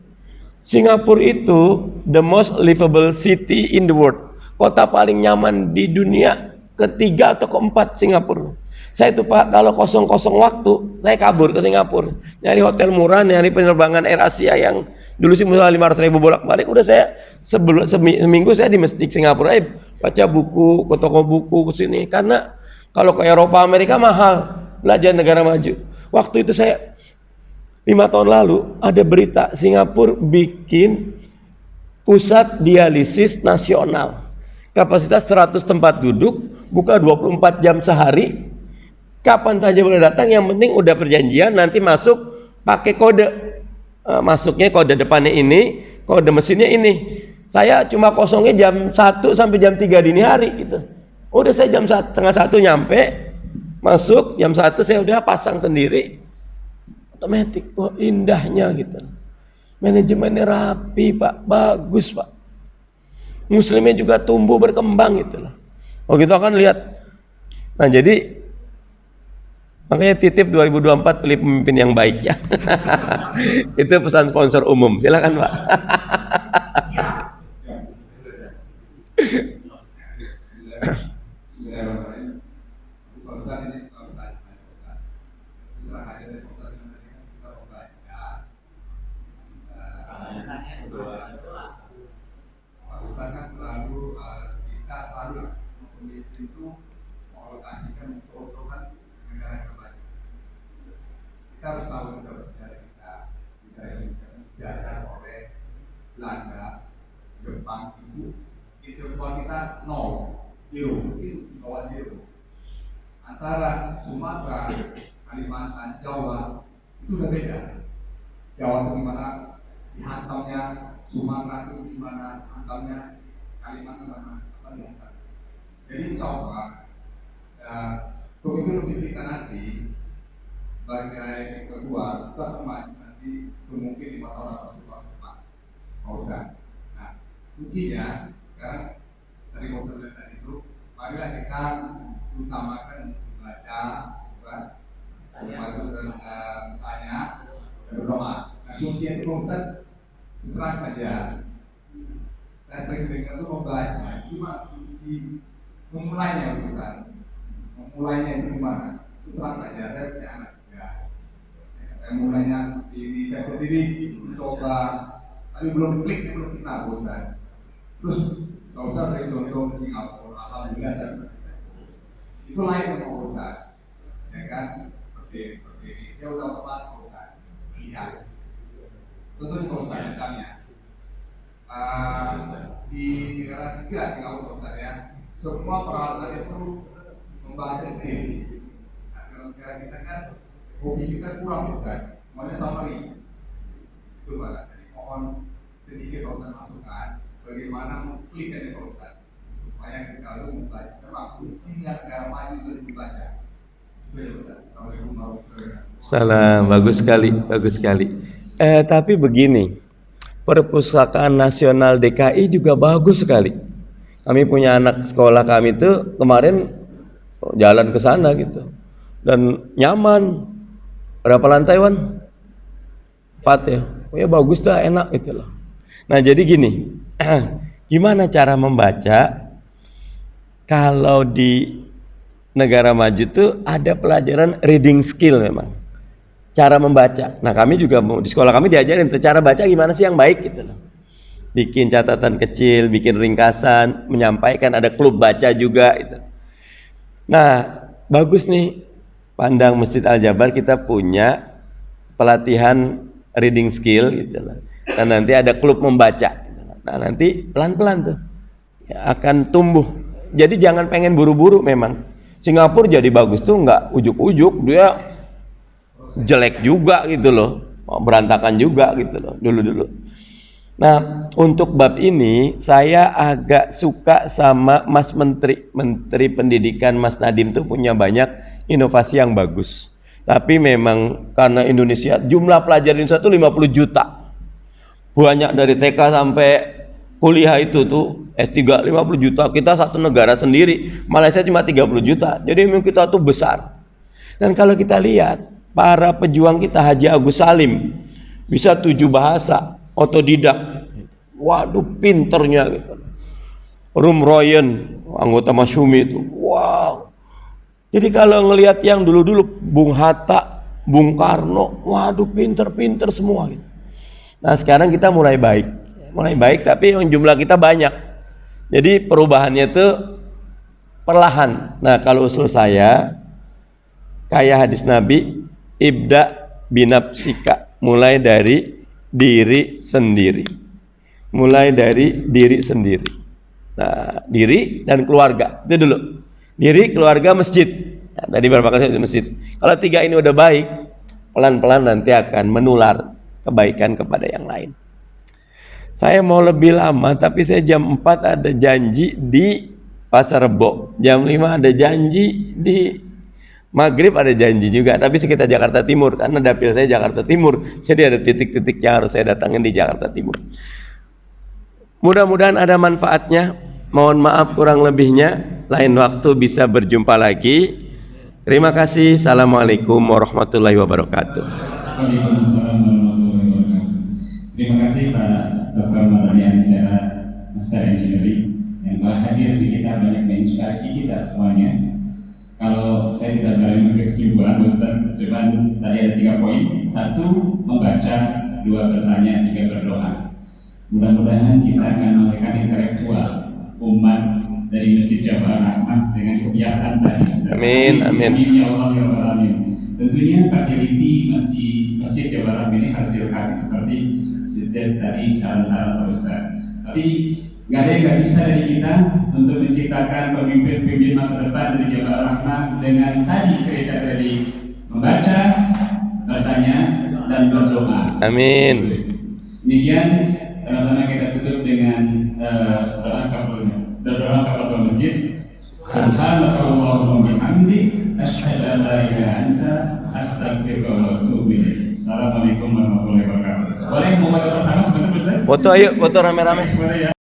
Singapura itu the most livable city in the world. Kota paling nyaman di dunia, ketiga atau keempat Singapura. Saya itu Pak, kalau kosong-kosong waktu, saya kabur ke Singapura, nyari hotel murah, nyari penerbangan Air Asia yang dulu sih misalnya 500.000 bolak-balik. Udah saya seminggu saya di Singapura, baca buku, ke toko buku ke sini. Karena kalau ke Eropa, Amerika mahal, belajar negara maju. Waktu itu saya 5 tahun lalu ada berita Singapura bikin pusat dialisis nasional. Kapasitas 100 tempat duduk, buka 24 jam sehari, kapan saja boleh datang, yang penting udah perjanjian, nanti masuk pakai kode, masuknya kode depannya ini, kode mesinnya ini. Saya cuma kosongnya jam 1 sampai jam 3 dini hari gitu. Udah saya jam 1, setengah 1 nyampe, masuk, jam 1 saya udah pasang sendiri, otomatis. Wah indahnya gitu. Manajemennya rapi Pak, bagus Pak. Muslimnya juga tumbuh berkembang gitu loh. Oh gitu akan lihat. Nah jadi makanya titip 2024 pilih pemimpin yang baik ya. Itu pesan sponsor umum. Silakan Pak. Kita harus tahu juga sejarah kita. Negara Indonesia dijajah oleh Belanda, Jepang, itu kita 0, 0, itu bawah 0. Antara Sumatera, Kalimantan, Jawa itu udah beda. Jawa itu gimana dihantamnya, Sumatera itu gimana hantamnya, Kalimantan mana apa dihantam. Jadi insya Allah pemimpin kita nanti sebagai kedua kita akan maju nanti mungkin 5 tahun atau 10 tahun depan. Usah. Nah, kuncinya sekarang dari proses tadi itu, marilah kita utamakan membaca, membaca dan bertanya dan berdoa. Nah, kuncinya itu Ustaz serah saja. Saya sering dengar itu membaca, cuma kunci memulainya Ustaz. Memulainya itu gimana? Itu serah saja. Saya punya anak. Mulainya seperti ini, saya sendiri mencoba, tapi belum klik, belum kita bosan. Terus kalau saya dari contoh ke Singapura, alhamdulillah saya berhasil. Itu lain dengan bosan, ya kan? Seperti ini, dia udah tepat bosan, melihat. Contohnya bosan misalnya di negara kecil Singapura bosan ya, semua peralatannya perlu membaca detail. negara kita kan hobi kita kurang Ustaz, maunya summary itu Pak. Jadi mohon sedikit Pak Ustaz masukan bagaimana mengklikkan Pak Ustaz supaya kita itu membaca, memang kuncinya negara maju itu dibaca. Itu ya Ustaz. Assalamualaikum warahmatullahi wabarakatuh. Salam, bagus sekali, bagus sekali. Tapi begini, Perpustakaan Nasional DKI juga bagus sekali. Kami punya anak sekolah kami tuh kemarin jalan ke sana gitu, dan nyaman. Berapa lantai Wan? 4 ya. Oh ya bagus dah, enak gitu loh. Nah jadi gini, gimana cara membaca? Kalau di negara maju tuh ada pelajaran reading skill memang, cara membaca. Nah kami juga di sekolah kami diajarin tuh cara baca gimana sih yang baik gitu loh. Bikin catatan kecil, bikin ringkasan, menyampaikan, ada klub baca juga gitu. Nah bagus nih, Pandang Masjid Al-Jabar kita punya pelatihan reading skill gitu loh. Dan nanti ada klub membaca gitu loh. Nah nanti pelan-pelan tuh ya, akan tumbuh. Jadi jangan pengen buru-buru memang. Singapura jadi bagus tuh nggak ujuk-ujuk, dia jelek juga gitu loh, berantakan juga gitu loh dulu-dulu. Nah untuk bab ini saya agak suka sama Mas Menteri Pendidikan Mas Nadiem tuh punya banyak inovasi yang bagus. Tapi memang karena Indonesia jumlah pelajar Indonesia tuh 50 juta, banyak dari TK sampai kuliah itu tuh S3 50 juta, kita satu negara sendiri, Malaysia cuma 30 juta, jadi memang kita tuh besar. Dan kalau kita lihat, para pejuang kita, Haji Agus Salim, bisa 7 bahasa, otodidak, waduh pinternya gitu. Rum Royen, anggota Masyumi itu, wow. Jadi kalau ngelihat yang dulu-dulu, Bung Hatta, Bung Karno, waduh pinter-pinter semua gitu. Nah sekarang kita mulai baik tapi yang jumlah kita banyak. Jadi perubahannya itu perlahan. Nah kalau usul saya kayak hadis Nabi, ibda binafsika, mulai dari diri sendiri. Mulai dari diri sendiri. Nah diri dan keluarga itu dulu. Diri, keluarga, masjid. Nah, tadi berapa kali saya masjid. Kalau 3 ini udah baik, pelan-pelan nanti akan menular kebaikan kepada yang lain. Saya mau lebih lama, tapi saya jam 4 ada janji di Pasar Rebo, jam 5 ada janji di Maghrib, ada janji juga, tapi sekitar Jakarta Timur, karena dapil saya Jakarta Timur, jadi ada titik-titik yang harus saya datangin di Jakarta Timur. Mudah-mudahan ada manfaatnya. Mohon maaf kurang lebihnya, lain waktu bisa berjumpa lagi. Terima kasih. Assalamualaikum warahmatullahi wabarakatuh. Waalaikumsalam warahmatullahi wabarakatuh. Terima kasih Pak Dr. Mardhani Alisera, Master Engineering, yang telah hadir di kita, banyak menginspirasi kita semuanya. Kalau saya tidak berani memberi kesimpulan, Ustaz, cuman tadi ada 3 poin. 1, membaca, 2, bertanya, 3, berdoa. Mudah-mudahan kita akan memberikan intelektual umat dari Masjid Jabar Rahmah dengan kebiasaan tadi. Amin, amin. Amin ya Allah ya Rabbal Alamin. Tentunya fasiliti Masjid Jabar Rahmah ini harus dilengkapi seperti sukses tadi saran-saran Pak Ustaz. Tapi nggak ada yang nggak bisa dari kita untuk menciptakan pemimpin-pemimpin masa depan dari Jabar Rahmah dengan tadi cerita tadi, membaca, bertanya, dan berdoa. Amin. Demikian sama-sama kita tutup dengan doa kafaratul masjid. Subhanakallahumma bihamdik, asyhadu an la ilaha illa anta, astaghfiruka wa atubu ilaik. Assalamualaikum warahmatullahi wabarakatuh. Boleh mau foto bersama sebentar Ustaz? Foto ayo, foto rame-rame. Boleh ya.